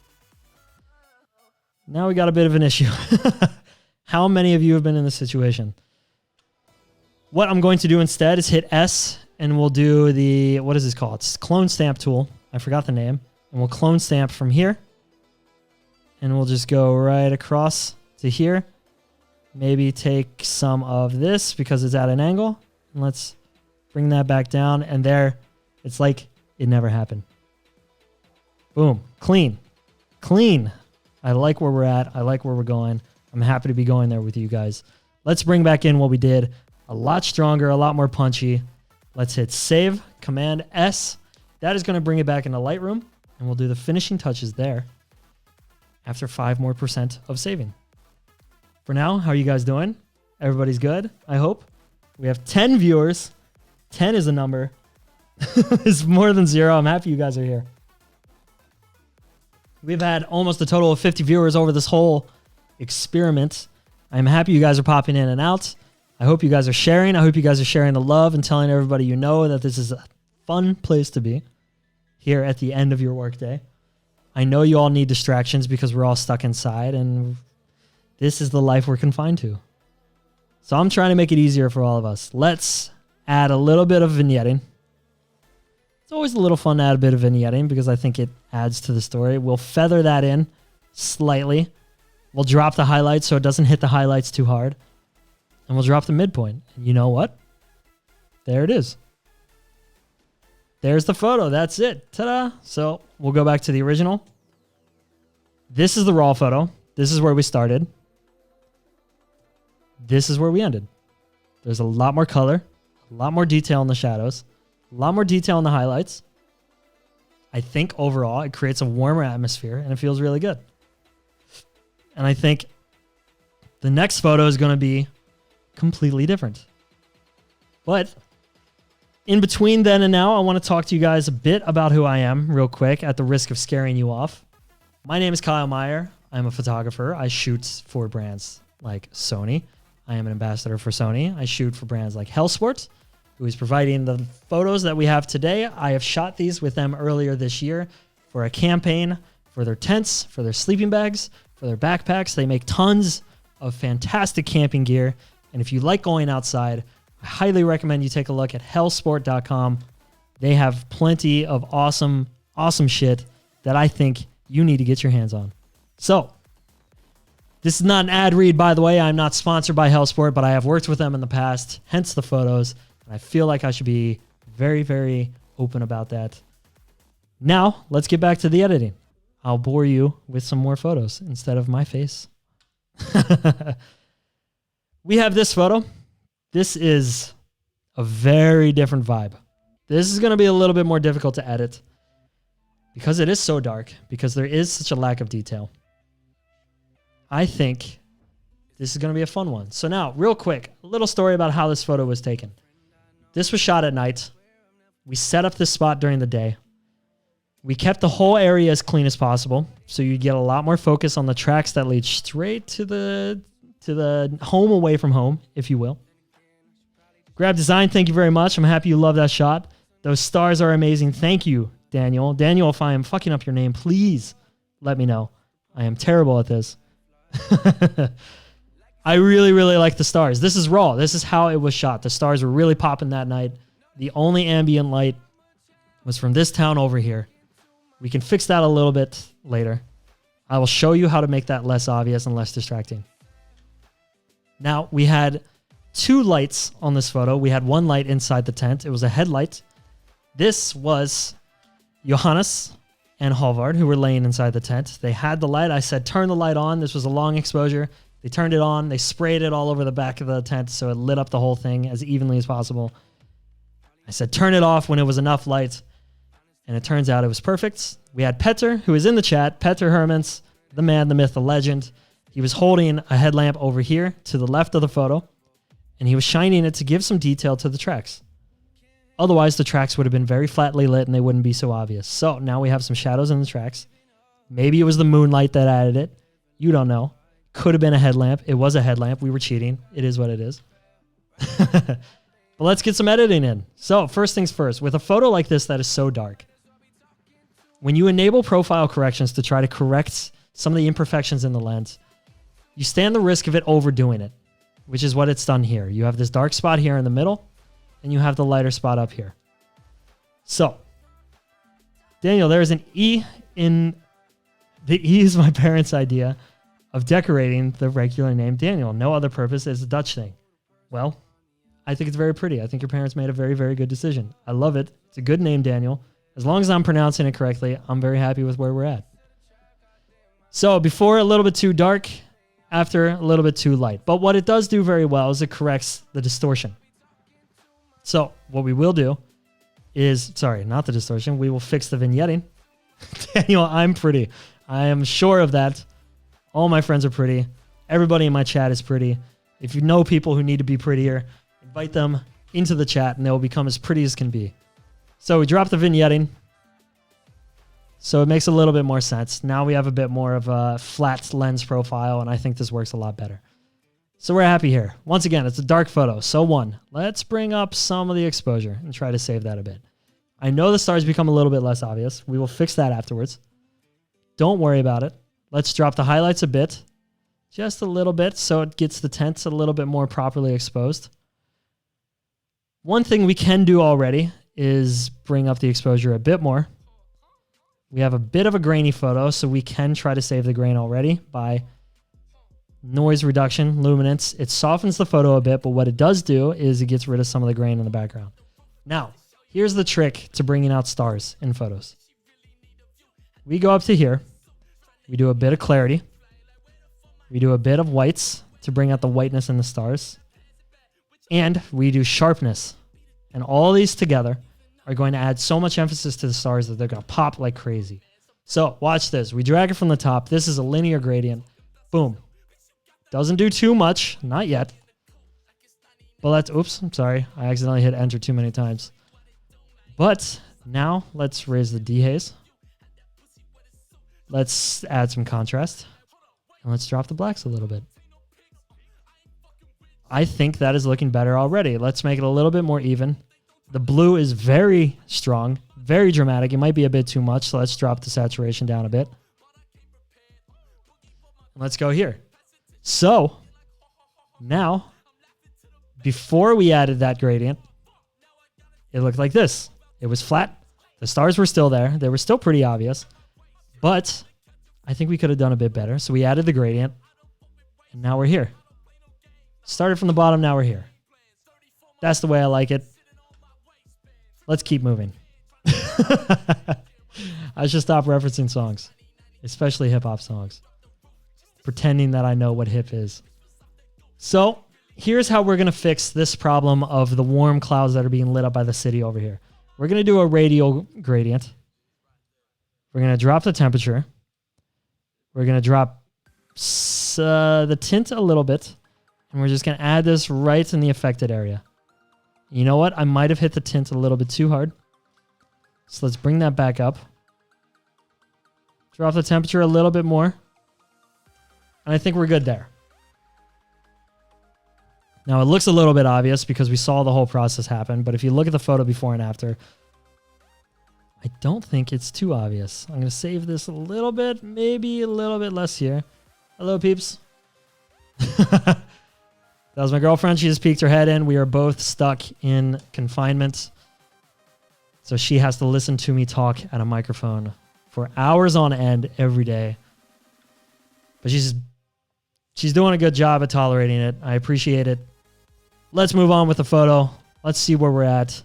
Now we got a bit of an issue. How many of you have been in this situation? What I'm going to do instead is hit S, and we'll do the, what is this called? It's clone stamp tool. I forgot the name. And we'll clone stamp from here. And we'll just go right across to here. Maybe take some of this because it's at an angle. And let's bring that back down. And there, it's like it never happened. Boom. Clean. Clean. I like where we're at. I like where we're going. I'm happy to be going there with you guys. Let's bring back in what we did. A lot stronger, a lot more punchy. Let's hit save, Command S. That is going to bring it back into Lightroom, and we'll do the finishing touches there after 5% more of saving. For now, how are you guys doing? Everybody's good, I hope. We have 10 viewers. 10 is a number. It's more than 0. I'm happy you guys are here. We've had almost a total of 50 viewers over this whole experiment. I'm happy you guys are popping in and out. I hope you guys are sharing. I hope you guys are sharing the love and telling everybody you know that this is a fun place to be here at the end of your workday. I know you all need distractions because we're all stuck inside, and this is the life we're confined to. So I'm trying to make it easier for all of us. Let's add a little bit of vignetting. It's always a little fun to add a bit of vignetting because I think it adds to the story. We'll feather that in slightly. We'll drop the highlights so it doesn't hit the highlights too hard. And we'll drop the midpoint. And you know what? There it is. There's the photo. That's it. Ta-da. So we'll go back to the original. This is the raw photo. This is where we started. This is where we ended. There's a lot more color, a lot more detail in the shadows, a lot more detail in the highlights. I think overall it creates a warmer atmosphere and it feels really good. And I think the next photo is going to be completely different. But in between then and now, I want to talk to you guys a bit about who I am real quick at the risk of scaring you off. My name is Kyle Meyer. I'm a photographer. I shoot for brands like Sony. I am an ambassador for Sony. I shoot for brands like Hellsport, who is providing the photos that we have today. I have shot these with them earlier this year for a campaign for their tents, for their sleeping bags, for their backpacks. They make tons of fantastic camping gear. And if you like going outside, I highly recommend you take a look at hellsport.com. They have plenty of awesome shit that I think you need to get your hands on. So, this is not an ad read, by the way. I'm not sponsored by Hellsport, but I have worked with them in the past, hence the photos. And I feel like I should be very, very open about that. Now, let's get back to the editing. I'll bore you with some more photos instead of my face. We have this photo. This is a very different vibe. This is going to be a little bit more difficult to edit because it is so dark, because there is such a lack of detail. I think this is going to be a fun one. So now, real quick, a little story about how this photo was taken. This was shot at night. We set up this spot during the day. We kept the whole area as clean as possible, so you get a lot more focus on the tracks that lead straight to the home away from home, if you will. Grab Design, thank you very much. I'm happy you love that shot. Those stars are amazing. Thank you, Daniel. Daniel, if I am fucking up your name, please let me know. I am terrible at this. I really, really like the stars. This is raw. This is how it was shot. The stars were really popping that night. The only ambient light was from this town over here. We can fix that a little bit later. I will show you how to make that less obvious and less distracting. Now, we had two lights on this photo. We had one light inside the tent. It was a headlight. This was Johannes and Halvard, who were laying inside the tent. They had the light. I said, turn the light on. This was a long exposure. They turned it on. They sprayed it all over the back of the tent so it lit up the whole thing as evenly as possible. I said, turn it off when it was enough light. And it turns out it was perfect. We had Petter, who is in the chat. Petter Hermans, the man, the myth, the legend. He was holding a headlamp over here to the left of the photo, and he was shining it to give some detail to the tracks. Otherwise, the tracks would have been very flatly lit and they wouldn't be so obvious. So now we have some shadows in the tracks. Maybe it was the moonlight that added it. You don't know. Could have been a headlamp. It was a headlamp. We were cheating. It is what it is. But let's get some editing in. So first things first, with a photo like this that is so dark, when you enable profile corrections to try to correct some of the imperfections in the lens, you stand the risk of it overdoing it, which is what it's done here. You have this dark spot here in the middle, and you have the lighter spot up here. So, Daniel, there is an E in... The E is my parents' idea of decorating the regular name Daniel. No other purpose. It's a Dutch thing. Well, I think it's very pretty. I think your parents made a very, very good decision. I love it. It's a good name, Daniel. As long as I'm pronouncing it correctly, I'm very happy with where we're at. So before a little bit too dark, after a little bit too light. But what it does do very well is it corrects the distortion. So what we will do is, sorry, not the distortion. We will fix the vignetting. Daniel, I'm pretty. I am sure of that. All my friends are pretty. Everybody in my chat is pretty. If you know people who need to be prettier, invite them into the chat and they will become as pretty as can be. So we drop the vignetting. So it makes a little bit more sense. Now we have a bit more of a flat lens profile, and I think this works a lot better. So we're happy here. Once again, it's a dark photo. So 1. Let's bring up some of the exposure and try to save that a bit. I know the stars become a little bit less obvious. We will fix that afterwards. Don't worry about it. Let's drop the highlights a bit. Just a little bit so it gets the tents a little bit more properly exposed. One thing we can do already is bring up the exposure a bit more. We have a bit of a grainy photo, so we can try to save the grain already by noise reduction, luminance. It softens the photo a bit, but what it does do is it gets rid of some of the grain in the background. Now, here's the trick to bringing out stars in photos. We go up to here. We do a bit of clarity. We do a bit of whites to bring out the whiteness in the stars. And we do sharpness. And all these together are going to add so much emphasis to the stars that they're going to pop like crazy. So watch this. We drag it from the top. This is a linear gradient. Boom. Doesn't do too much. Not yet. But let's... Oops. I'm sorry. I accidentally hit enter too many times. But now let's raise the dehaze. Let's add some contrast. And let's drop the blacks a little bit. I think that is looking better already. Let's make it a little bit more even. The blue is very strong, very dramatic. It might be a bit too much, so let's drop the saturation down a bit. Let's go here. So, now, before we added that gradient, it looked like this. It was flat. The stars were still there. They were still pretty obvious. But I think we could have done a bit better. So we added the gradient, and now we're here. Started from the bottom, now we're here. That's the way I like it. Let's keep moving. I should stop referencing songs, especially hip-hop songs, pretending that I know what hip is. So here's how we're going to fix this problem of the warm clouds that are being lit up by the city over here. We're going to do a radial gradient. We're going to drop the temperature. We're going to drop the tint a little bit. And we're just going to add this right in the affected area. You know what? I might have hit the tint a little bit too hard. So let's bring that back up. Drop the temperature a little bit more. And I think we're good there. Now it looks a little bit obvious because we saw the whole process happen. But if you look at the photo before and after, I don't think it's too obvious. I'm going to save this a little bit, maybe a little bit less here. Hello, peeps. That was my girlfriend. She just peeked her head in. We are both stuck in confinement. So she has to listen to me talk at a microphone for hours on end every day. But she's doing a good job at tolerating it. I appreciate it. Let's move on with the photo. Let's see where we're at.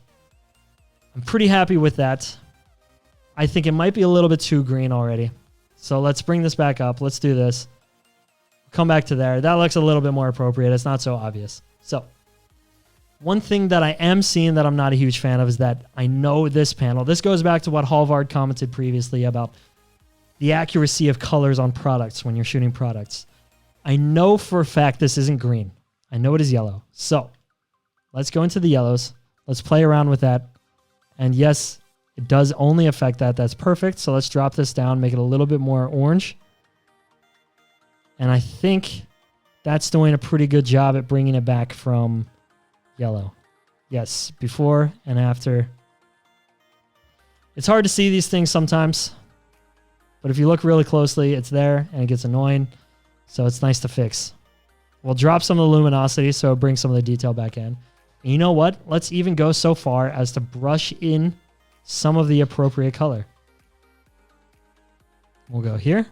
I'm pretty happy with that. I think it might be a little bit too green already. So let's bring this back up. Let's do this. Come back to there. That looks a little bit more appropriate. It's not so obvious. So one thing that I am seeing that I'm not a huge fan of is that I know this panel. This goes back to what Halvard commented previously about the accuracy of colors on products when you're shooting products. I know for a fact this isn't green. I know it is yellow. So let's go into the yellows. Let's play around with that. And yes, it does only affect that. That's perfect. So let's drop this down, make it a little bit more orange. And I think that's doing a pretty good job at bringing it back from yellow. Yes, before and after. It's hard to see these things sometimes, but if you look really closely, it's there and it gets annoying. So it's nice to fix. We'll drop some of the luminosity so it brings some of the detail back in. And you know what? Let's even go so far as to brush in some of the appropriate color. We'll go here.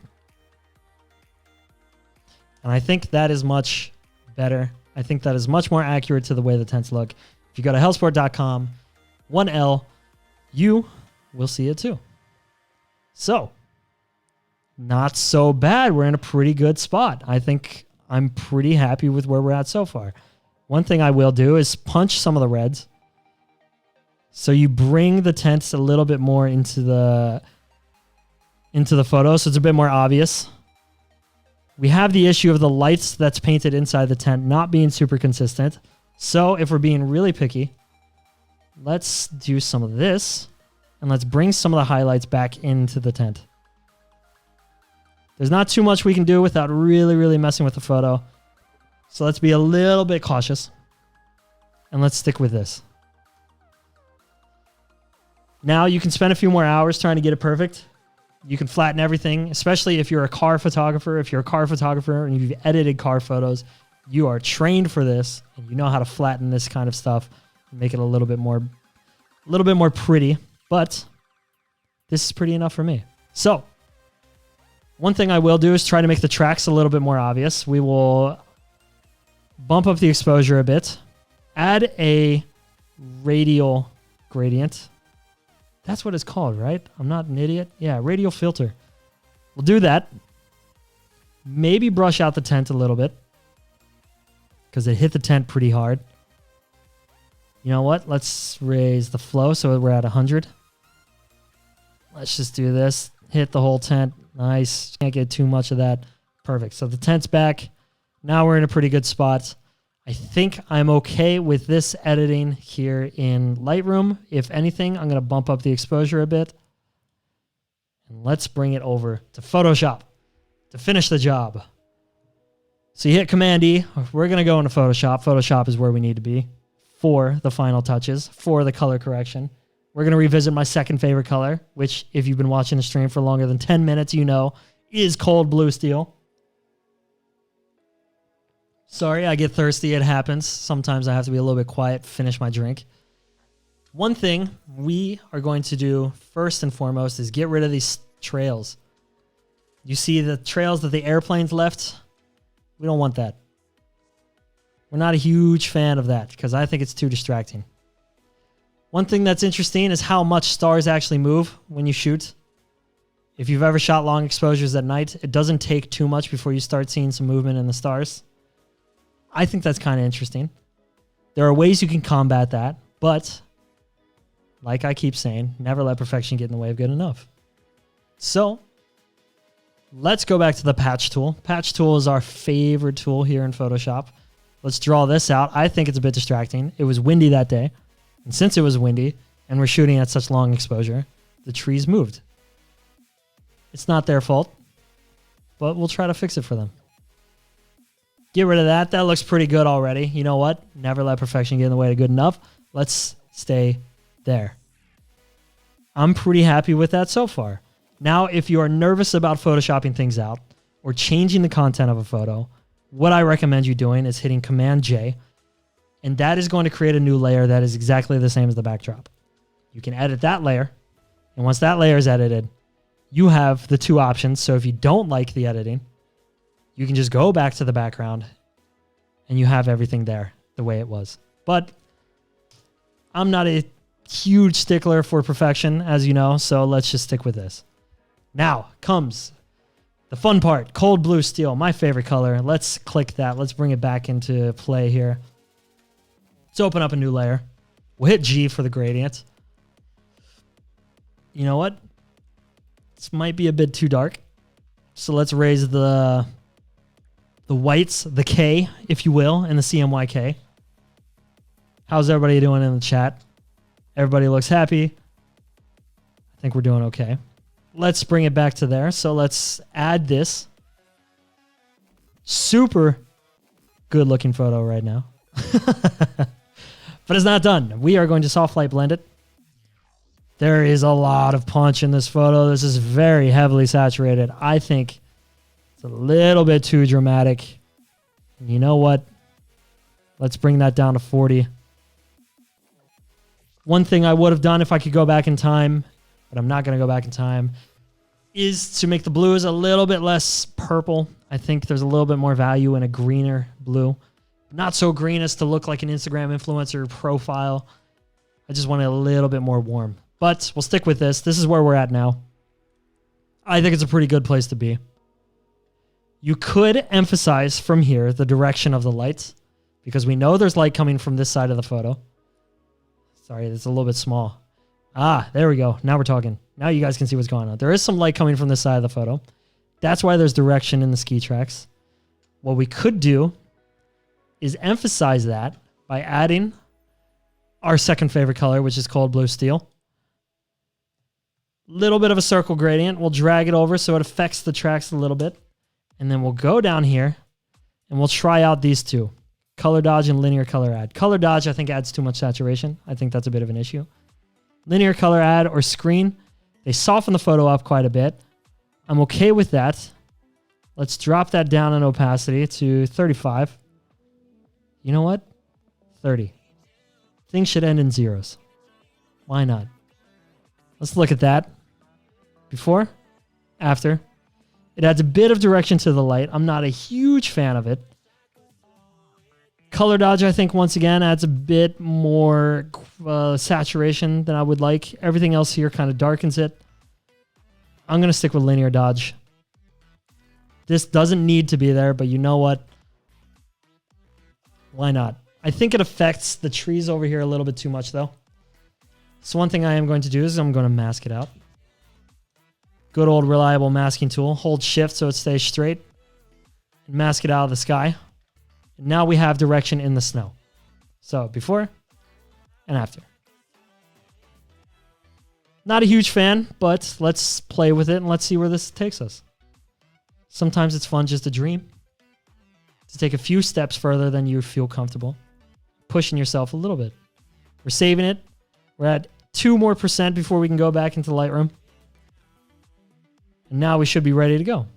And I think that is much better. I think that is much more accurate to the way the tents look. If you go to hellsport.com, 1L, you will see it too. So, not so bad. We're in a pretty good spot. I think I'm pretty happy with where we're at so far. One thing I will do is punch some of the reds. So you bring the tents a little bit more into the photo, so it's a bit more obvious. We have the issue of the lights that's painted inside the tent not being super consistent. So if we're being really picky, let's do some of this and let's bring some of the highlights back into the tent. There's not too much we can do without really, really messing with the photo. So let's be a little bit cautious. And let's stick with this. Now you can spend a few more hours trying to get it perfect. You can flatten everything, especially if you're a car photographer. If you're a car photographer and you've edited car photos, you are trained for this and you know how to flatten this kind of stuff and make it a little bit more pretty. But this is pretty enough for me. So one thing I will do is try to make the tracks a little bit more obvious. We will bump up the exposure a bit, add a radial gradient. That's what it's called, right? I'm not an idiot. Yeah, radial filter. We'll do that. Maybe brush out the tent a little bit because it hit the tent pretty hard. You know what? Let's raise the flow so we're at 100. Let's just do this. Hit the whole tent. Nice. Can't get too much of that. Perfect. So the tent's back. Now we're in a pretty good spot. I think I'm okay with this editing here in Lightroom. If anything, I'm going to bump up the exposure a bit. And let's bring it over to Photoshop to finish the job. So you hit Command E. We're going to go into Photoshop. Photoshop is where we need to be for the final touches, for the color correction. We're going to revisit my second favorite color, which if you've been watching the stream for longer than 10 minutes, you know, is cold blue steel. Sorry, I get thirsty. It happens. Sometimes I have to be a little bit quiet, finish my drink. One thing we are going to do first and foremost is get rid of these trails. You see the trails that the airplanes left? We don't want that. We're not a huge fan of that because I think it's too distracting. One thing that's interesting is how much stars actually move when you shoot. If you've ever shot long exposures at night, it doesn't take too much before you start seeing some movement in the stars. I think that's kind of interesting. There are ways you can combat that, but like I keep saying, never let perfection get in the way of good enough. So let's go back to the patch tool. Patch tool is our favorite tool here in Photoshop. Let's draw this out. I think it's a bit distracting. It was windy that day. And since it was windy and we're shooting at such long exposure, the trees moved. It's not their fault, but we'll try to fix it for them. Get rid of that. That looks pretty good already. You know what? Never let perfection get in the way of good enough. Let's stay there. I'm pretty happy with that so far. Now, if you are nervous about photoshopping things out or changing the content of a photo, what I recommend you doing is hitting Command J, and that is going to create a new layer that is exactly the same as the backdrop. You can edit that layer, and once that layer is edited, you have the two options. So if you don't like the editing, you can just go back to the background and you have everything there the way it was. But I'm not a huge stickler for perfection, as you know, so let's just stick with this. Now comes the fun part, cold blue steel, my favorite color. Let's click that. Let's bring it back into play here. Let's open up a new layer. We'll hit G for the gradient. You know what? This might be a bit too dark. So let's raise the whites, the K, if you will, and the CMYK. How's everybody doing in the chat? Everybody looks happy. I think we're doing okay. Let's bring it back to there. So let's add this. Super good looking photo right now. But it's not done. We are going to soft light blend it. There is a lot of punch in this photo. This is very heavily saturated. I think it's a little bit too dramatic. And you know what? Let's bring that down to 40. One thing I would have done if I could go back in time, but I'm not going to go back in time, is to make the blues a little bit less purple. I think there's a little bit more value in a greener blue. Not so green as to look like an Instagram influencer profile. I just want it a little bit more warm. But we'll stick with this. This is where we're at now. I think it's a pretty good place to be. You could emphasize from here the direction of the lights because we know there's light coming from this side of the photo. Sorry, it's a little bit small. Ah, there we go. Now we're talking. Now you guys can see what's going on. There is some light coming from this side of the photo. That's why there's direction in the ski tracks. What we could do is emphasize that by adding our second favorite color, which is cold blue steel. Little bit of a circle gradient. We'll drag it over so it affects the tracks a little bit. And then we'll go down here And we'll try out these two. Color dodge and linear color add. Color dodge, I think, adds too much saturation. I think that's a bit of an issue. Linear color add or screen, they soften the photo up quite a bit. I'm okay with that. Let's drop that down in opacity to 35. You know what? 30. Things should end in zeros. Why not? Let's look at that. Before, after. It adds a bit of direction to the light. I'm not a huge fan of it. Color dodge, I think, once again, adds a bit more saturation than I would like. Everything else here kind of darkens it. I'm going to stick with linear dodge. This doesn't need to be there, but you know what? Why not? I think it affects the trees over here a little bit too much, though. So one thing I am going to do is I'm going to mask it out. Good old reliable masking tool. Hold shift so it stays straight. And mask it out of the sky. And now we have direction in the snow. So before and after. Not a huge fan, but let's play with it and let's see where this takes us. Sometimes it's fun just to dream. To take a few steps further than you feel comfortable. Pushing yourself a little bit. We're saving it. We're at 2% more before we can go back into Lightroom. And now we should be ready to go.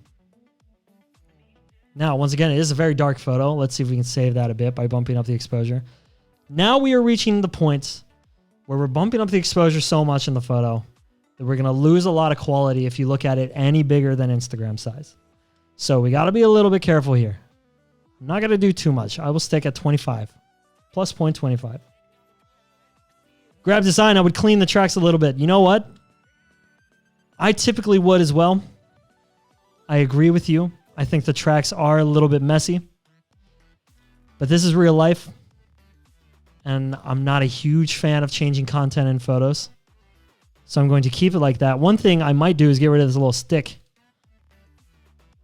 Now, once again, it is a very dark photo. Let's see if we can save that a bit by bumping up the exposure. Now we are reaching the point where we're bumping up the exposure so much in the photo that we're going to lose a lot of quality if you look at it any bigger than Instagram size. So we got to be a little bit careful here. I'm not going to do too much. I will stick at 25. Plus 0.25. Grab design, I would clean the tracks a little bit. You know what? I typically would as well. I agree with you. I think the tracks are a little bit messy. But this is real life. And I'm not a huge fan of changing content in photos. So I'm going to keep it like that. One thing I might do is get rid of this little stick.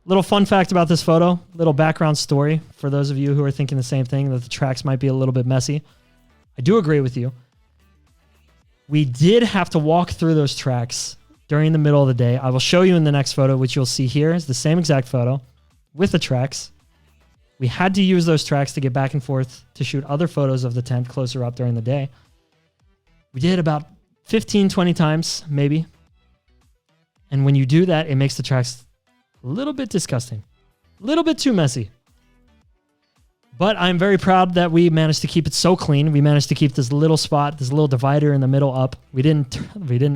Little fun fact about this photo. Little background story for those of you who are thinking the same thing, that the tracks might be a little bit messy. I do agree with you. We did have to walk through those tracks during the middle of the day. I will show you in the next photo, which you'll see here is the same exact photo with the tracks. We had to use those tracks to get back and forth to shoot other photos of the tent closer up during the day. We did about 15, 20 times, maybe. And when you do that, it makes the tracks a little bit disgusting. A little bit too messy. But I'm very proud that we managed to keep it so clean. We managed to keep this little spot, this little divider in the middle up. We didn't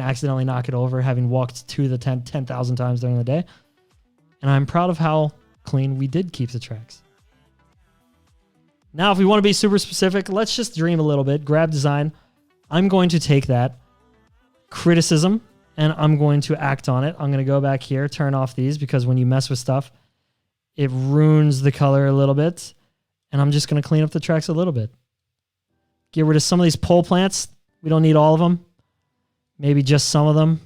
accidentally knock it over, having walked to the tent 10,000 times during the day. And I'm proud of how clean we did keep the tracks. Now, if we want to be super specific, let's just dream a little bit. Grab design. I'm going to take that criticism and I'm going to act on it. I'm going to go back here, turn off these, because when you mess with stuff, it ruins the color a little bit. And I'm just going to clean up the tracks a little bit. Get rid of some of these pole plants. We don't need all of them. Maybe just some of them.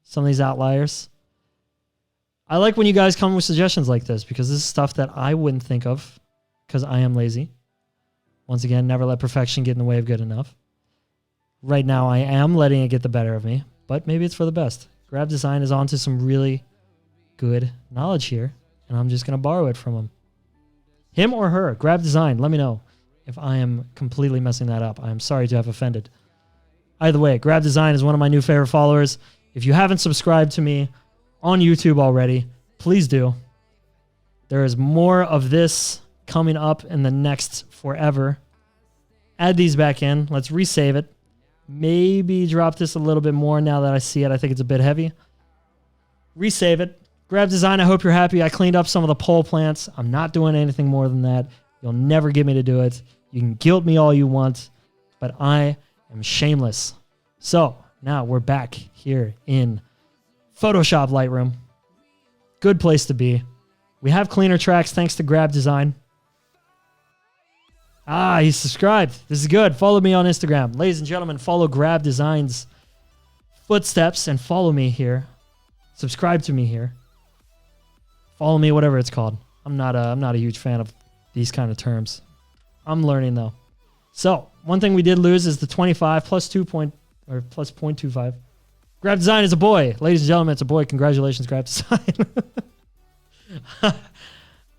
Some of these outliers. I like when you guys come with suggestions like this, because this is stuff that I wouldn't think of because I am lazy. Once again, never let perfection get in the way of good enough. Right now, I am letting it get the better of me, but maybe it's for the best. Grab Design is onto some really good knowledge here, and I'm just going to borrow it from him. Him or her, Grab Design, let me know if I am completely messing that up. I am sorry to have offended. Either way, Grab Design is one of my new favorite followers. If you haven't subscribed to me on YouTube already, please do. There is more of this coming up in the next forever. Add these back in. Let's resave it. Maybe drop this a little bit more now that I see it. I think it's a bit heavy. Resave it. Grab Design, I hope you're happy. I cleaned up some of the pole plants. I'm not doing anything more than that. You'll never get me to do it. You can guilt me all you want, but I am shameless. So now we're back here in Photoshop Lightroom. Good place to be. We have cleaner tracks thanks to Grab Design. Ah, he's subscribed. This is good. Follow me on Instagram. Ladies and gentlemen, follow Grab Design's footsteps and follow me here. Subscribe to me here. Follow me, whatever it's called. I'm not a huge fan of these kind of terms. I'm learning though. So one thing we did lose is the 25 plus 0.25. Grab Design is a boy. Ladies and gentlemen, it's a boy. Congratulations, Grab Design.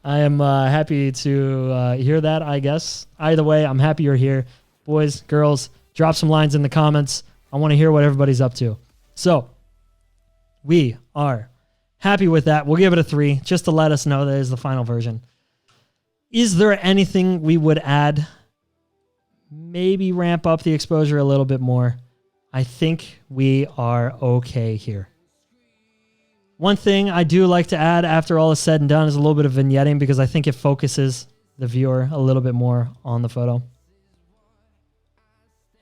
I am happy to hear that, I guess. Either way, I'm happy you're here. Boys, girls, drop some lines in the comments. I want to hear what everybody's up to. So, we are happy with that. We'll give it a 3 just to let us know that is the final version. Is there anything we would add? Maybe ramp up the exposure a little bit more. I think we are okay here. One thing I do like to add after all is said and done is a little bit of vignetting because I think it focuses the viewer a little bit more on the photo.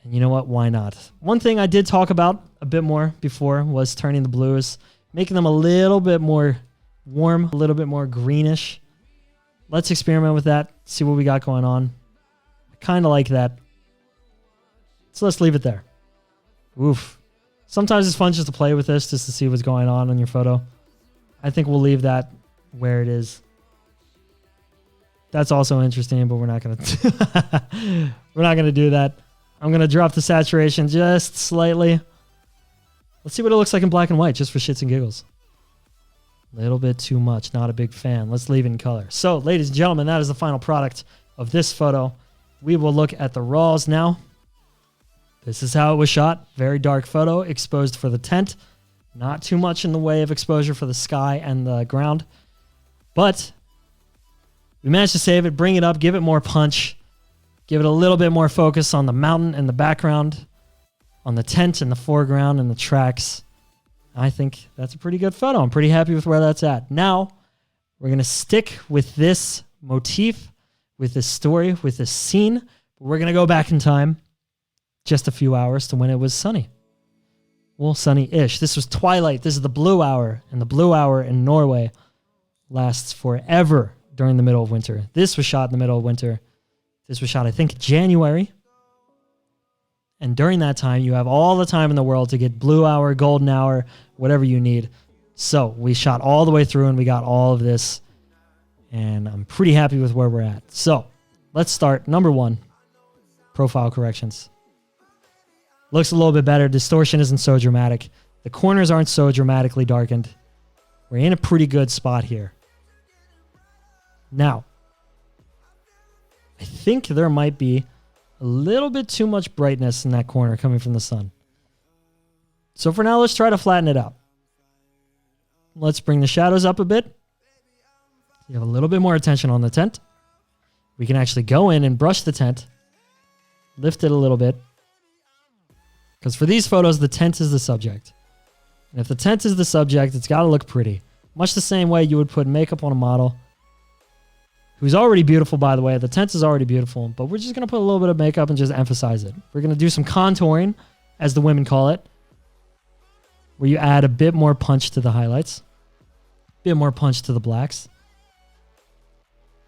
And you know what? Why not? One thing I did talk about a bit more before was turning the blues, making them a little bit more warm, a little bit more greenish. Let's experiment with that, see what we got going on. I kind of like that. So let's leave it there. Oof. Sometimes it's fun just to play with this, just to see what's going on your photo. I think we'll leave that where it is. That's also interesting, but we're not gonna do that. I'm gonna drop the saturation just slightly. Let's see what it looks like in black and white, just for shits and giggles. A little bit too much, not a big fan. Let's leave it in color. So, ladies and gentlemen, that is the final product of this photo. We will look at the raws now. This is how it was shot. Very dark photo, exposed for the tent. Not too much in the way of exposure for the sky and the ground. But we managed to save it, bring it up, give it more punch. Give it a little bit more focus on the mountain in the background, on the tent in the foreground and the tracks. I think that's a pretty good photo. I'm pretty happy with where that's at. Now, we're going to stick with this motif, with this story, with this scene. We're going to go back in time just a few hours to when it was sunny. Well, sunny-ish. This was twilight. This is the blue hour, and the blue hour in Norway lasts forever during the middle of winter. This was shot in the middle of winter. This was shot, I think, January. And during that time, you have all the time in the world to get blue hour, golden hour, whatever you need. So we shot all the way through, and we got all of this. And I'm pretty happy with where we're at. So let's start. Number 1, profile corrections. Looks a little bit better. Distortion isn't so dramatic. The corners aren't so dramatically darkened. We're in a pretty good spot here. Now, I think there might be a little bit too much brightness in that corner coming from the sun. So for now, let's try to flatten it out. Let's bring the shadows up a bit. You have a little bit more attention on the tent. We can actually go in and brush the tent. Lift it a little bit. Because for these photos, the tent is the subject. And if the tent is the subject, it's got to look pretty. Much the same way you would put makeup on a model who's already beautiful, by the way. The tent is already beautiful, but we're just going to put a little bit of makeup and just emphasize it. We're going to do some contouring, as the women call it, where you add a bit more punch to the highlights, a bit more punch to the blacks.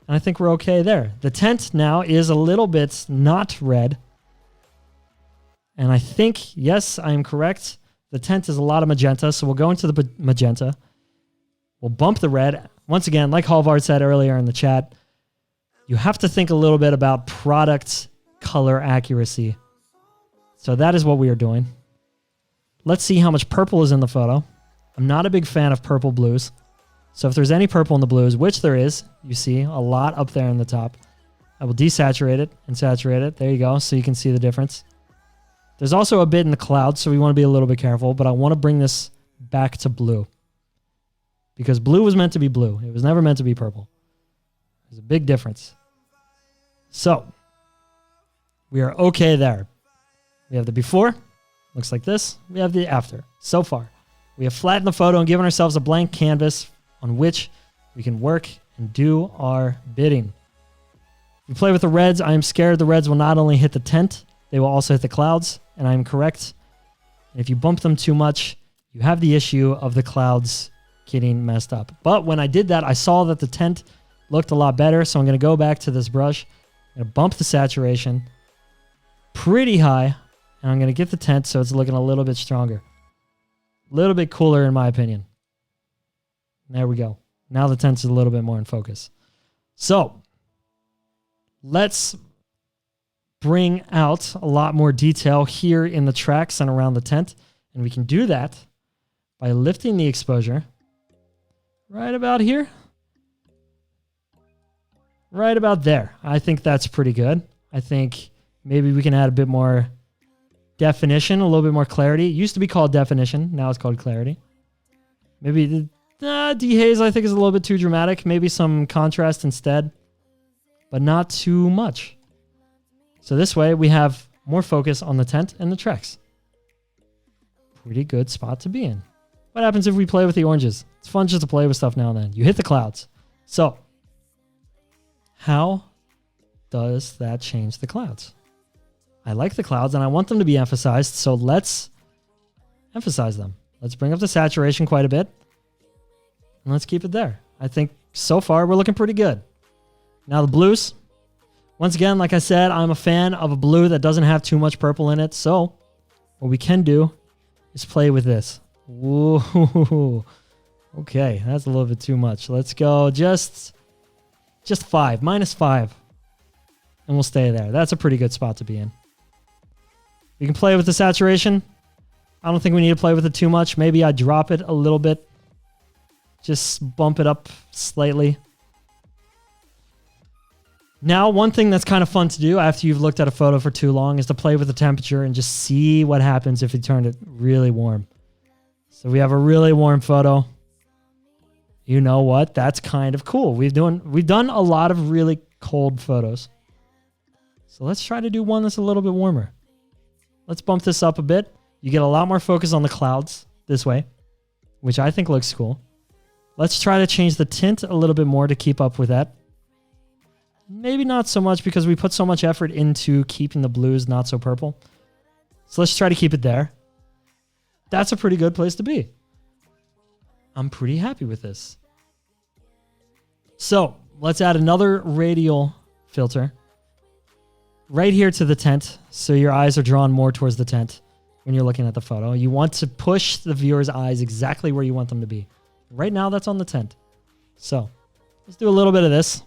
And I think we're okay there. The tent now is a little bit not red. And I think, yes, I am correct. The tent is a lot of magenta, so we'll go into the magenta. We'll bump the red. Once again, like Halvard said earlier in the chat, you have to think a little bit about product color accuracy. So that is what we are doing. Let's see how much purple is in the photo. I'm not a big fan of purple blues. So if there's any purple in the blues, which there is, you see a lot up there in the top. I will desaturate it and saturate it. There you go, so you can see the difference. There's also a bit in the clouds, so we want to be a little bit careful, but I want to bring this back to blue. Because blue was meant to be blue. It was never meant to be purple. There's a big difference. So, we are okay there. We have the before. Looks like this. We have the after. So far, we have flattened the photo and given ourselves a blank canvas on which we can work and do our bidding. If we play with the reds, I am scared the reds will not only hit the tent, they will also hit the clouds, and I am correct. And if you bump them too much, you have the issue of the clouds getting messed up. But when I did that, I saw that the tent looked a lot better, so I'm going to go back to this brush. I'm going to bump the saturation pretty high, and I'm going to get the tent so it's looking a little bit stronger. A little bit cooler, in my opinion. There we go. Now the tent is a little bit more in focus. So, let's bring out a lot more detail here in the tracks and around the tent. And we can do that by lifting the exposure right about here right about there. I think that's pretty good. I think maybe we can add a bit more definition, a little bit more clarity. It used to be called definition. Now it's called clarity. Maybe the dehaze I think is a little bit too dramatic. Maybe some contrast instead, but not too much. So this way we have more focus on the tent and the treks. Pretty good spot to be in. What happens if we play with the oranges? It's fun just to play with stuff now and then. You hit the clouds. So how does that change the clouds? I like the clouds and I want them to be emphasized. So let's emphasize them. Let's bring up the saturation quite a bit. And let's keep it there. I think so far we're looking pretty good. Now the blues. Once again, like I said, I'm a fan of a blue that doesn't have too much purple in it. So what we can do is play with this. Whoa. Okay, that's a little bit too much. Let's go just 5, -5. And we'll stay there. That's a pretty good spot to be in. We can play with the saturation. I don't think we need to play with it too much. Maybe I drop it a little bit. Just bump it up slightly. Now, one thing that's kind of fun to do after you've looked at a photo for too long is to play with the temperature and just see what happens if you turn it really warm. So we have a really warm photo. You know what? That's kind of cool. We've done a lot of really cold photos. So let's try to do one that's a little bit warmer. Let's bump this up a bit. You get a lot more focus on the clouds this way, which I think looks cool. Let's try to change the tint a little bit more to keep up with that. Maybe not so much because we put so much effort into keeping the blues not so purple. So let's try to keep it there. That's a pretty good place to be. I'm pretty happy with this. So let's add another radial filter right here to the tent. So your eyes are drawn more towards the tent when you're looking at the photo. You want to push the viewer's eyes exactly where you want them to be. Right now, that's on the tent. So let's do a little bit of this.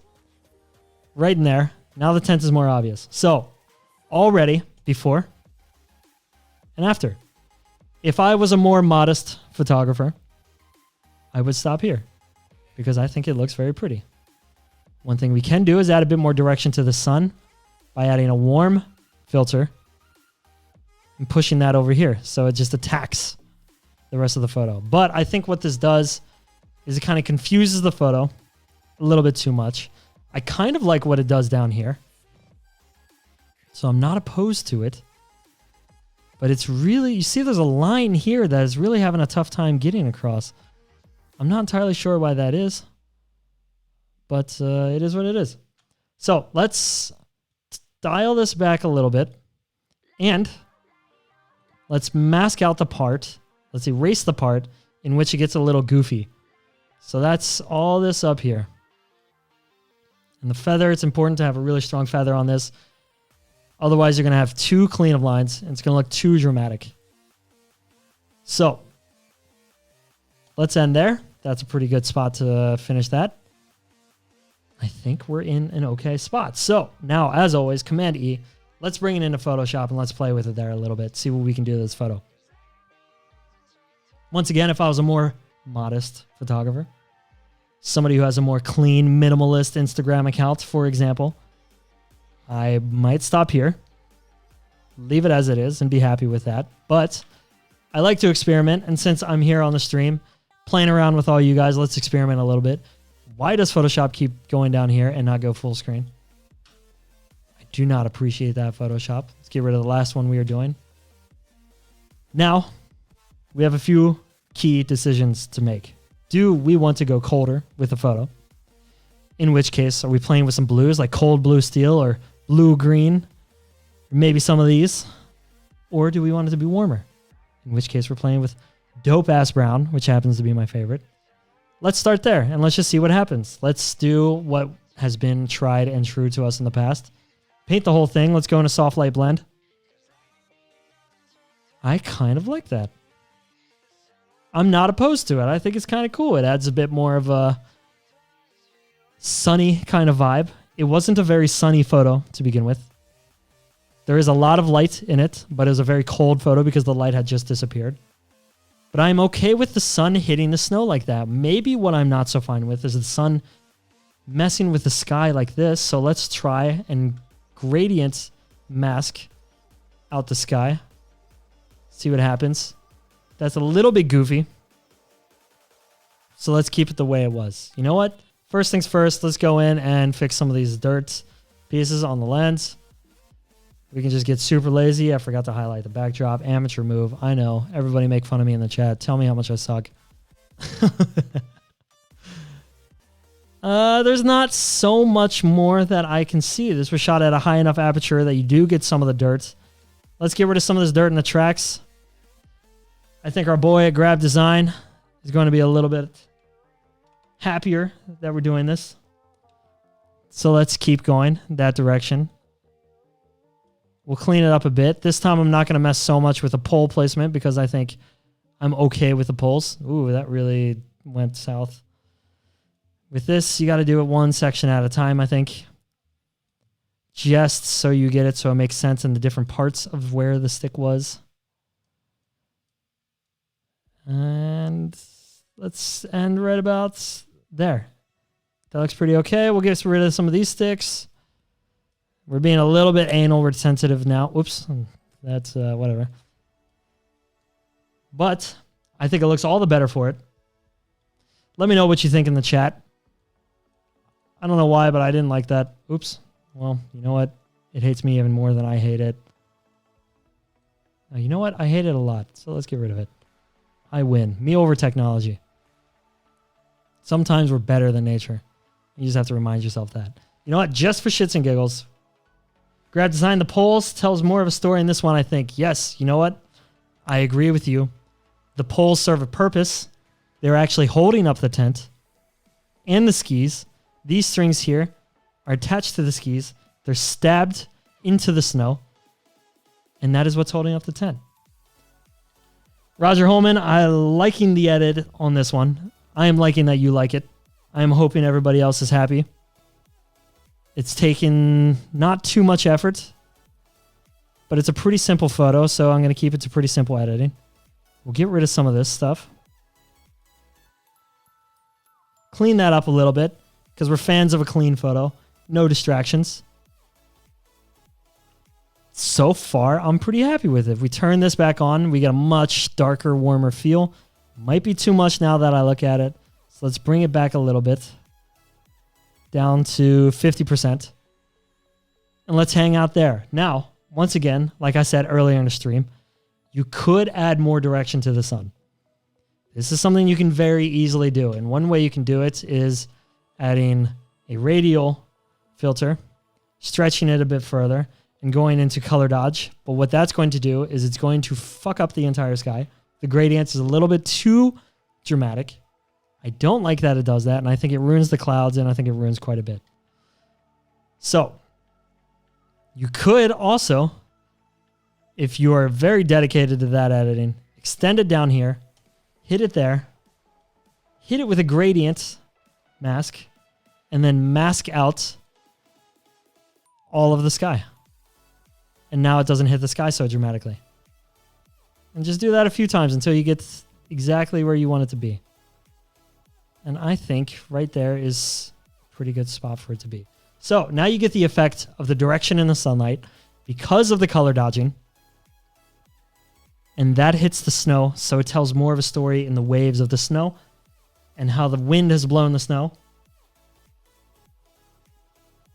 Right in there. Now the tent is more obvious. So already before and after. If I was a more modest photographer, I would stop here because I think it looks very pretty. One thing we can do is add a bit more direction to the sun by adding a warm filter and pushing that over here. So it just attacks the rest of the photo. But I think what this does is it kind of confuses the photo a little bit too much. I kind of like what it does down here. So I'm not opposed to it. But it's really, you see there's a line here that is really having a tough time getting across. I'm not entirely sure why that is. But it is what it is. So let's dial this back a little bit. And let's mask out the part. Let's erase the part in which it gets a little goofy. So that's all this up here. And the feather, it's important to have a really strong feather on this. Otherwise, you're going to have too clean of lines, and it's going to look too dramatic. So let's end there. That's a pretty good spot to finish that. I think we're in an okay spot. So now, as always, Command E. Let's bring it into Photoshop, and let's play with it there a little bit. See what we can do with this photo. Once again, if I was a more modest photographer, somebody who has a more clean, minimalist Instagram account, for example, I might stop here, leave it as it is, and be happy with that. But I like to experiment, and since I'm here on the stream, playing around with all you guys, let's experiment a little bit. Why does Photoshop keep going down here and not go full screen? I do not appreciate that, Photoshop. Let's get rid of the last one we were doing. Now, we have a few key decisions to make. Do we want to go colder with the photo? In which case, are we playing with some blues like cold blue steel or blue green? Or maybe some of these. Or do we want it to be warmer? In which case, we're playing with dope ass brown, which happens to be my favorite. Let's start there and let's just see what happens. Let's do what has been tried and true to us in the past. Paint the whole thing. Let's go in a soft light blend. I kind of like that. I'm not opposed to it. I think it's kind of cool. It adds a bit more of a sunny kind of vibe. It wasn't a very sunny photo to begin with. There is a lot of light in it, but it was a very cold photo because the light had just disappeared. But I'm okay with the sun hitting the snow like that. Maybe what I'm not so fine with is the sun messing with the sky like this. So let's try and gradient mask out the sky. See what happens. That's a little bit goofy. So let's keep it the way it was. You know what? First things first, let's go in and fix some of these dirt pieces on the lens. We can just get super lazy. I forgot to highlight the backdrop. Amateur move. I know. Everybody make fun of me in the chat. Tell me how much I suck. There's not so much more that I can see. This was shot at a high enough aperture that you do get some of the dirt. Let's get rid of some of this dirt in the tracks. I think our boy at Grab Design is going to be a little bit happier that we're doing this. So let's keep going that direction. We'll clean it up a bit. This time I'm not going to mess so much with the pole placement because I think I'm okay with the poles. Ooh, that really went south. With this, you got to do it one section at a time, I think. Just so you get it so it makes sense in the different parts of where the stick was. And let's end right about there. That looks pretty okay. We'll get rid of some of these sticks. We're being a little bit anal. We're sensitive now. Oops. That's whatever. But I think it looks all the better for it. Let me know what you think in the chat. I don't know why, but I didn't like that. Oops. Well, you know what? It hates me even more than I hate it. Now, you know what? I hate it a lot, so let's get rid of it. I win. Me over technology. Sometimes we're better than nature. You just have to remind yourself that. You know what? Just for shits and giggles. Grab Design the poles tells more of a story in this one, I think. Yes, you know what? I agree with you. The poles serve a purpose. They're actually holding up the tent and the skis. These strings here are attached to the skis. They're stabbed into the snow. And that is what's holding up the tent. Roger Holman, I'm liking the edit on this one. I am liking that you like it. I am hoping everybody else is happy. It's taken not too much effort, but it's a pretty simple photo, so I'm going to keep it to pretty simple editing. We'll get rid of some of this stuff. Clean that up a little bit, because we're fans of a clean photo. No distractions. So far, I'm pretty happy with it. If we turn this back on, we get a much darker, warmer feel. Might be too much now that I look at it. So let's bring it back a little bit. Down to 50%. And let's hang out there. Now, once again, like I said earlier in the stream, you could add more direction to the sun. This is something you can very easily do. And one way you can do it is adding a radial filter, stretching it a bit further, and going into color dodge. But what that's going to do is it's going to fuck up the entire sky. The gradient is a little bit too dramatic. I don't like that it does that, and I think it ruins the clouds, and I think it ruins quite a bit. So, you could also, if you are very dedicated to that editing, extend it down here, hit it there, hit it with a gradient mask, and then mask out all of the sky. And now it doesn't hit the sky so dramatically. And just do that a few times until you get exactly where you want it to be. And I think right there is a pretty good spot for it to be. So now you get the effect of the direction in the sunlight because of the color dodging. And that hits the snow, so it tells more of a story in the waves of the snow and how the wind has blown the snow.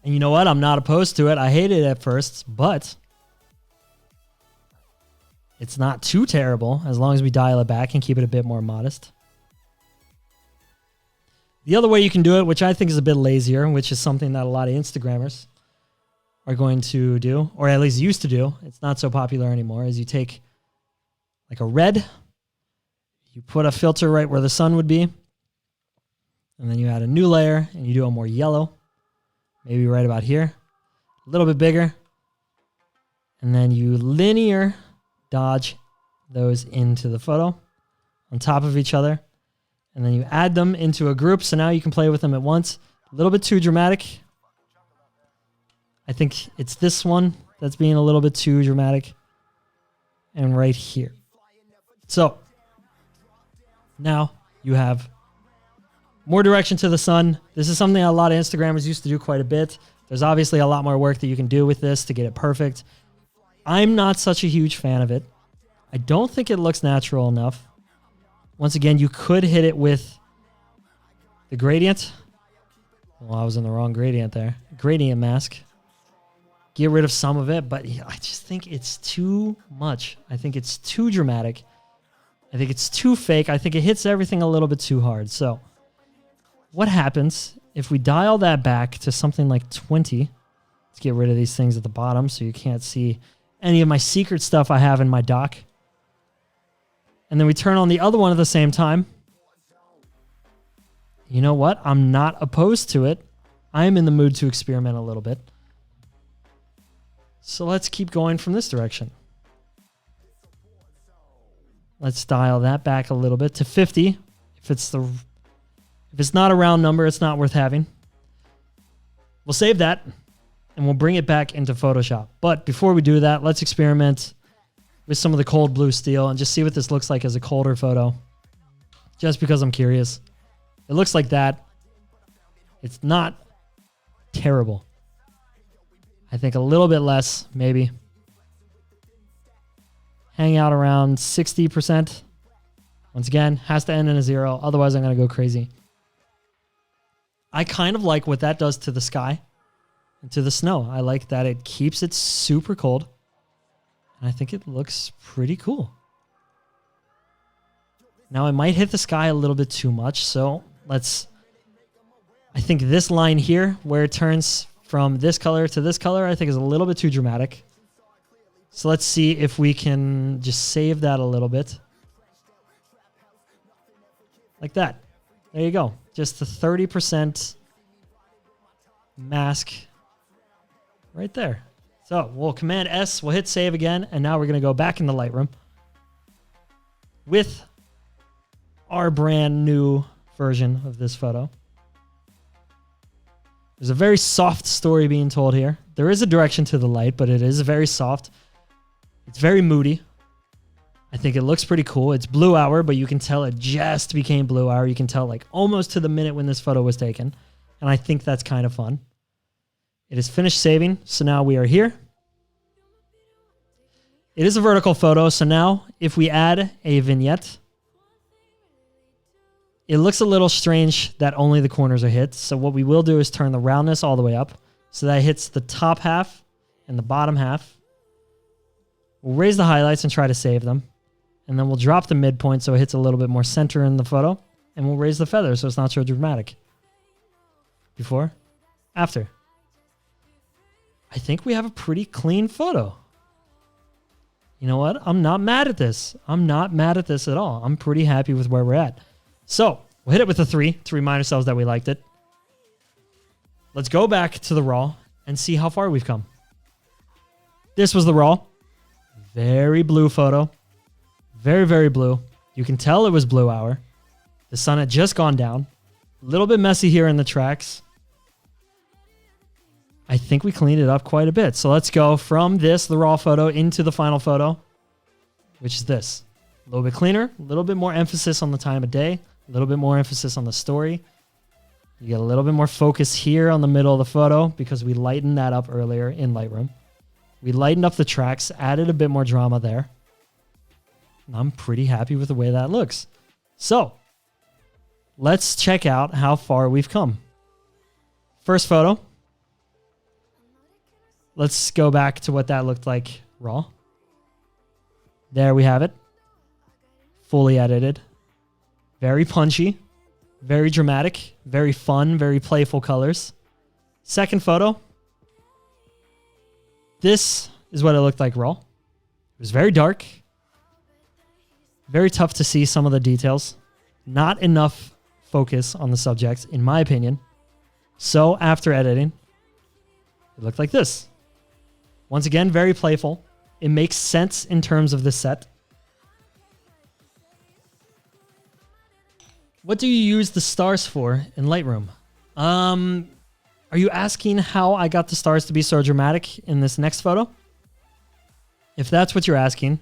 And you know what? I'm not opposed to it. I hated it at first, but it's not too terrible as long as we dial it back and keep it a bit more modest. The other way you can do it, which I think is a bit lazier, which is something that a lot of Instagrammers are going to do, or at least used to do, it's not so popular anymore, is you take like a red, you put a filter right where the sun would be, and then you add a new layer, and you do a more yellow, maybe right about here, a little bit bigger, and then you linear dodge those into the photo on top of each other. And then you add them into a group, so now you can play with them at once. A little bit too dramatic. I think it's this one that's being a little bit too dramatic. And right here. So, now you have More direction to the sun. This is something a lot of Instagrammers used to do quite a bit. There's obviously a lot more work that you can do with this to get it perfect. I'm not such a huge fan of it. I don't think it looks natural enough. Once again, you could hit it with the gradient. Well, I was in the wrong gradient there. Gradient mask. Get rid of some of it, but I just think it's too much. I think it's too dramatic. I think it's too fake. I think it hits everything a little bit too hard. So what happens if we dial that back to something like 20? Let's get rid of these things at the bottom so you can't see any of my secret stuff I have in my dock. And then we turn on the other one at the same time. You know what? I'm not opposed to it. I am in the mood to experiment a little bit. So let's keep going from this direction. Let's dial that back a little bit to 50. If it's not a round number, it's not worth having. We'll save that and we'll bring it back into Photoshop. But before we do that, let's experiment with some of the cold blue steel and just see what this looks like as a colder photo. Just because I'm curious. It looks like that. It's not terrible. I think a little bit less, maybe. Hang out around 60%. Once again, has to end in a 0. Otherwise, I'm going to go crazy. I kind of like what that does to the sky and to the snow. I like that it keeps it super cold. And I think it looks pretty cool. Now, I might hit the sky a little bit too much. So let's... I think this line here, where it turns from this color to this color, I think is a little bit too dramatic. So let's see if we can just save that a little bit. Like that. There you go. Just the 30% mask right there. So we'll Command S, we'll hit save again, and now we're going to go back into Lightroom with our brand new version of this photo. There's a very soft story being told here. There is a direction to the light, but it is very soft. It's very moody. I think it looks pretty cool. It's blue hour, but you can tell it just became blue hour. You can tell like almost to the minute when this photo was taken. And I think that's kind of fun. It is finished saving. So now we are here. It is a vertical photo. So now if we add a vignette, it looks a little strange that only the corners are hit. So what we will do is turn the roundness all the way up. So that hits the top half and the bottom half. We'll raise the highlights and try to save them. And then we'll drop the midpoint so it hits a little bit more center in the photo. And we'll raise the feather so it's not so dramatic. Before, after. I think we have a pretty clean photo. You know what? I'm not mad at this. I'm not mad at this at all. I'm pretty happy with where we're at. So we'll hit it with a 3 to remind ourselves that we liked it. Let's go back to the raw and see how far we've come. This was the raw. Very blue photo. Very, very blue. You can tell it was blue hour. The sun had just gone down. A little bit messy here in the tracks. I think we cleaned it up quite a bit. So let's go from this, the raw photo, into the final photo, which is this. A little bit cleaner, a little bit more emphasis on the time of day, a little bit more emphasis on the story. You get a little bit more focus here on the middle of the photo because we lightened that up earlier in Lightroom. We lightened up the tracks, added a bit more drama there. And I'm pretty happy with the way that looks. So let's check out how far we've come. First photo. Let's go back to what that looked like raw. There we have it. Fully edited. Very punchy. Very dramatic. Very fun. Very playful colors. Second photo. This is what it looked like raw. It was very dark. Very tough to see some of the details. Not enough focus on the subject, in my opinion. So after editing, it looked like this. Once again, very playful. It makes sense in terms of the set. What do you use the stars for in Lightroom? Are you asking how I got the stars to be so dramatic in this next photo? If that's what you're asking,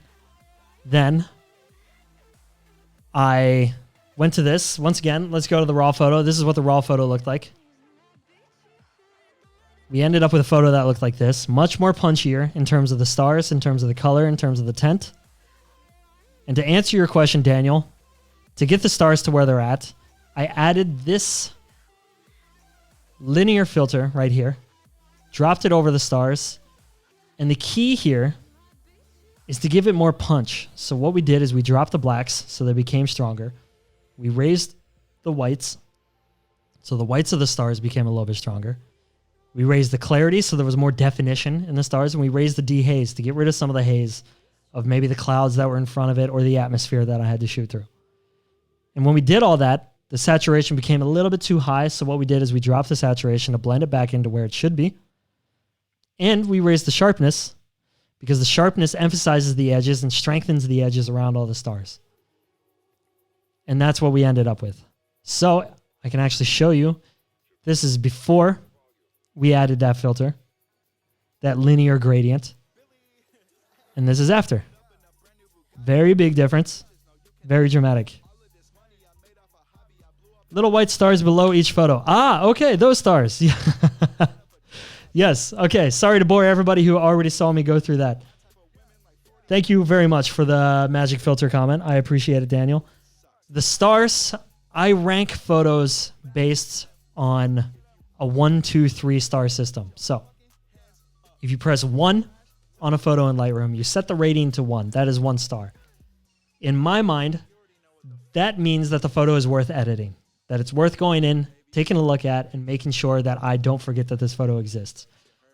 then I Went to this. Once again, let's go to the raw photo. This is what the raw photo looked like. We ended up with a photo that looked like this. Much more punchier in terms of the stars, in terms of the color, in terms of the tint. And to answer your question, Daniel, to get the stars to where they're at, I added this linear filter right here, dropped it over the stars, and the key here is to give it more punch. So what we did is we dropped the blacks so they became stronger. We raised the whites, so the whites of the stars became a little bit stronger. We raised the clarity so there was more definition in the stars, and we raised the dehaze to get rid of some of the haze of maybe the clouds that were in front of it or the atmosphere that I had to shoot through. And when we did all that, the saturation became a little bit too high, so what we did is we dropped the saturation to blend it back into where it should be. And we raised the sharpness because the sharpness emphasizes the edges and strengthens the edges around all the stars. And that's what we ended up with. So I can actually show you. This is before we added that filter, that linear gradient. And this is after. Very big difference. Very dramatic. Little white stars below each photo. Ah, okay, those stars. Yes, okay. Sorry to bore everybody who already saw me go through that. Thank you very much for the magic filter comment. I appreciate it, Daniel. The stars, I rank photos based on a 1, 2, 3 star system. So if you press 1 on a photo in Lightroom, you set the rating to 1. That is 1 star. In my mind, that means that the photo is worth editing, that it's worth going in, taking a look at, and making sure that I don't forget that this photo exists.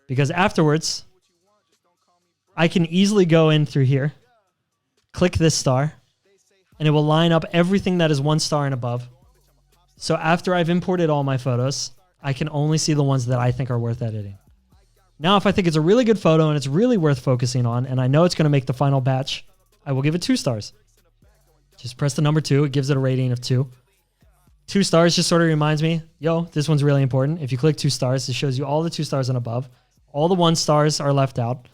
Because afterwards, I can easily go in through here, click this star, and it will line up everything that is 1 star and above. So after I've imported all my photos, I can only see the ones that I think are worth editing. Now, if I think it's a really good photo and it's really worth focusing on, and I know it's going to make the final batch, I will give it 2 stars. Just press the number 2. It gives it a rating of 2. 2 stars just sort of reminds me, yo, this one's really important. If you click 2 stars, it shows you all the 2 stars and above. All the 1 stars are left out,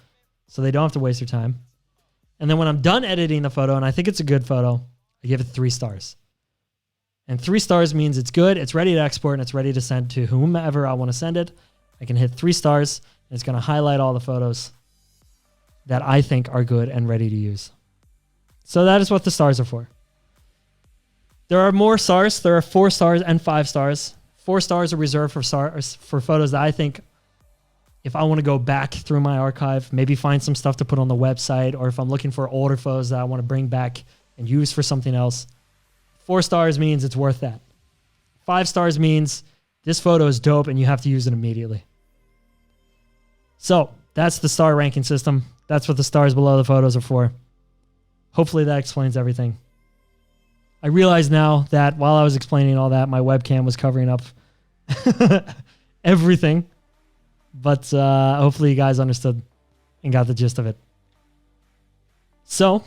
so they don't have to waste your time. And then when I'm done editing the photo and I think it's a good photo, I give it 3 stars. And 3 stars means it's good, it's ready to export, and it's ready to send to whomever I want to send it. I can hit 3 stars, and it's going to highlight all the photos that I think are good and ready to use. So that is what the stars are for. There are more stars. There are 4 stars and 5 stars. 4 stars are reserved for photos that I think, if I want to go back through my archive, maybe find some stuff to put on the website, or if I'm looking for older photos that I want to bring back and use for something else. 4 stars means it's worth that. 5 stars means this photo is dope and you have to use it immediately. So that's the star ranking system. That's what the stars below the photos are for. Hopefully that explains everything. I realize now that while I was explaining all that, my webcam was covering up everything. But hopefully you guys understood and got the gist of it. So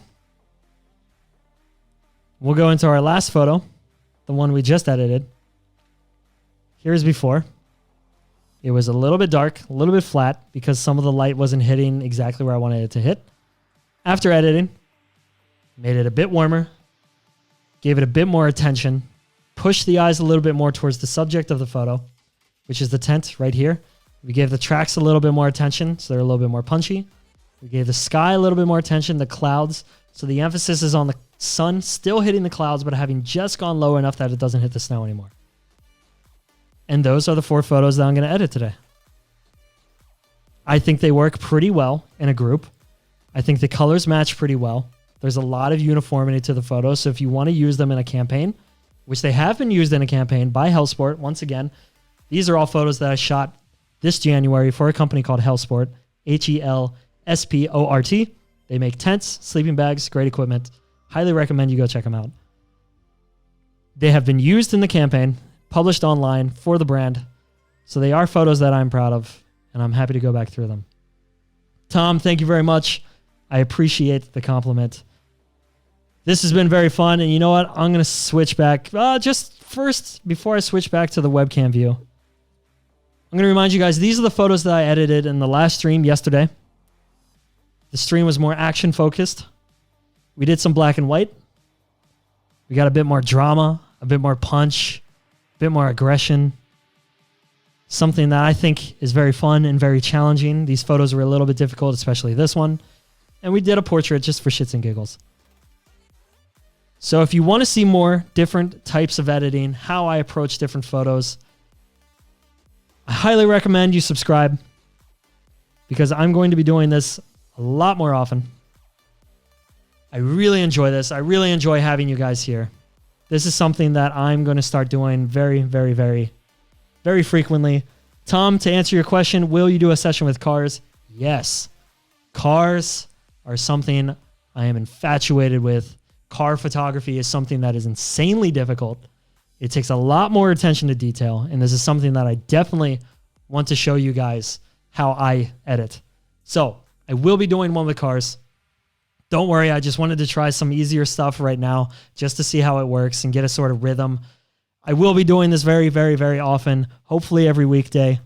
we'll go into our last photo, the one we just edited. Here's before. It was a little bit dark, a little bit flat, because some of the light wasn't hitting exactly where I wanted it to hit. After editing, made it a bit warmer, gave it a bit more attention, pushed the eyes a little bit more towards the subject of the photo, which is the tent right here. We gave the tracks a little bit more attention, so they're a little bit more punchy. We gave the sky a little bit more attention, the clouds. So the emphasis is on the sun still hitting the clouds, but having just gone low enough that it doesn't hit the snow anymore. And those are the 4 photos that I'm going to edit today. I think they work pretty well in a group. I think the colors match pretty well. There's a lot of uniformity to the photos, so if you want to use them in a campaign, which they have been used in a campaign by Hellsport, once again, these are all photos that I shot this January for a company called Hellsport, Hellsport. They make tents, sleeping bags, great equipment. Highly recommend you go check them out. They have been used in the campaign, published online for the brand. So they are photos that I'm proud of, and I'm happy to go back through them. Tom, thank you very much. I appreciate the compliment. This has been very fun, and you know what? I'm going to switch back. Just first, before I switch back to the webcam view, I'm going to remind you guys, these are the photos that I edited in the last stream yesterday. The stream was more action-focused. We did some black and white. We got a bit more drama, a bit more punch, a bit more aggression. Something that I think is very fun and very challenging. These photos were a little bit difficult, especially this one. And we did a portrait just for shits and giggles. So if you want to see more different types of editing, how I approach different photos, I highly recommend you subscribe because I'm going to be doing this a lot more often. I really enjoy this. I really enjoy having you guys here. This is something that I'm going to start doing very, very, very, very frequently. Tom, to answer your question, will you do a session with cars? Yes. Cars are something I am infatuated with. Car photography is something that is insanely difficult. It takes a lot more attention to detail, and this is something that I definitely want to show you guys how I edit. So I will be doing one with cars. Don't worry, I just wanted to try some easier stuff right now just to see how it works and get a sort of rhythm. I will be doing this very, very, very often, hopefully every weekday.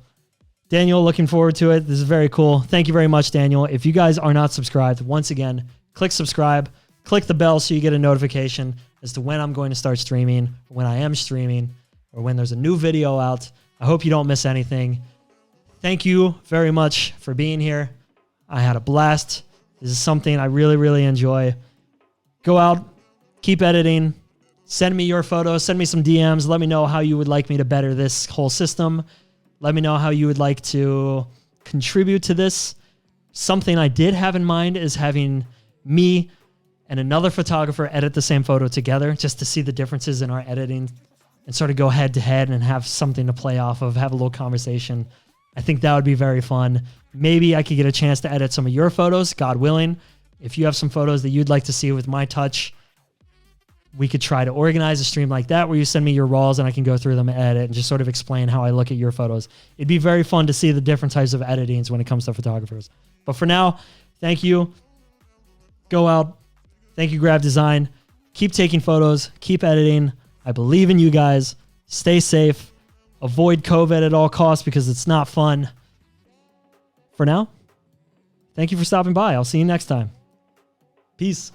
Daniel, looking forward to it. This is very cool. Thank you very much, Daniel. If you guys are not subscribed, once again, click subscribe, click the bell so you get a notification as to when I'm going to start streaming, when I am streaming, or when there's a new video out. I hope you don't miss anything. Thank you very much for being here. I had a blast. This is something I really, really enjoy. Go out, keep editing, send me your photos, send me some DMs. Let me know how you would like me to better this whole system. Let me know how you would like to contribute to this. Something I did have in mind is having me and another photographer edit the same photo together just to see the differences in our editing and sort of go head to head and have something to play off of, have a little conversation. I think that would be very fun. Maybe I could get a chance to edit some of your photos, God willing. If you have some photos that you'd like to see with my touch, we could try to organize a stream like that where you send me your raws and I can go through them and edit and just sort of explain how I look at your photos. It'd be very fun to see the different types of editings when it comes to photographers. But for now, thank you. Go out. Thank you, Grab Design. Keep taking photos. Keep editing. I believe in you guys. Stay safe. Avoid COVID at all costs because it's not fun. For now, thank you for stopping by. I'll see you next time. Peace.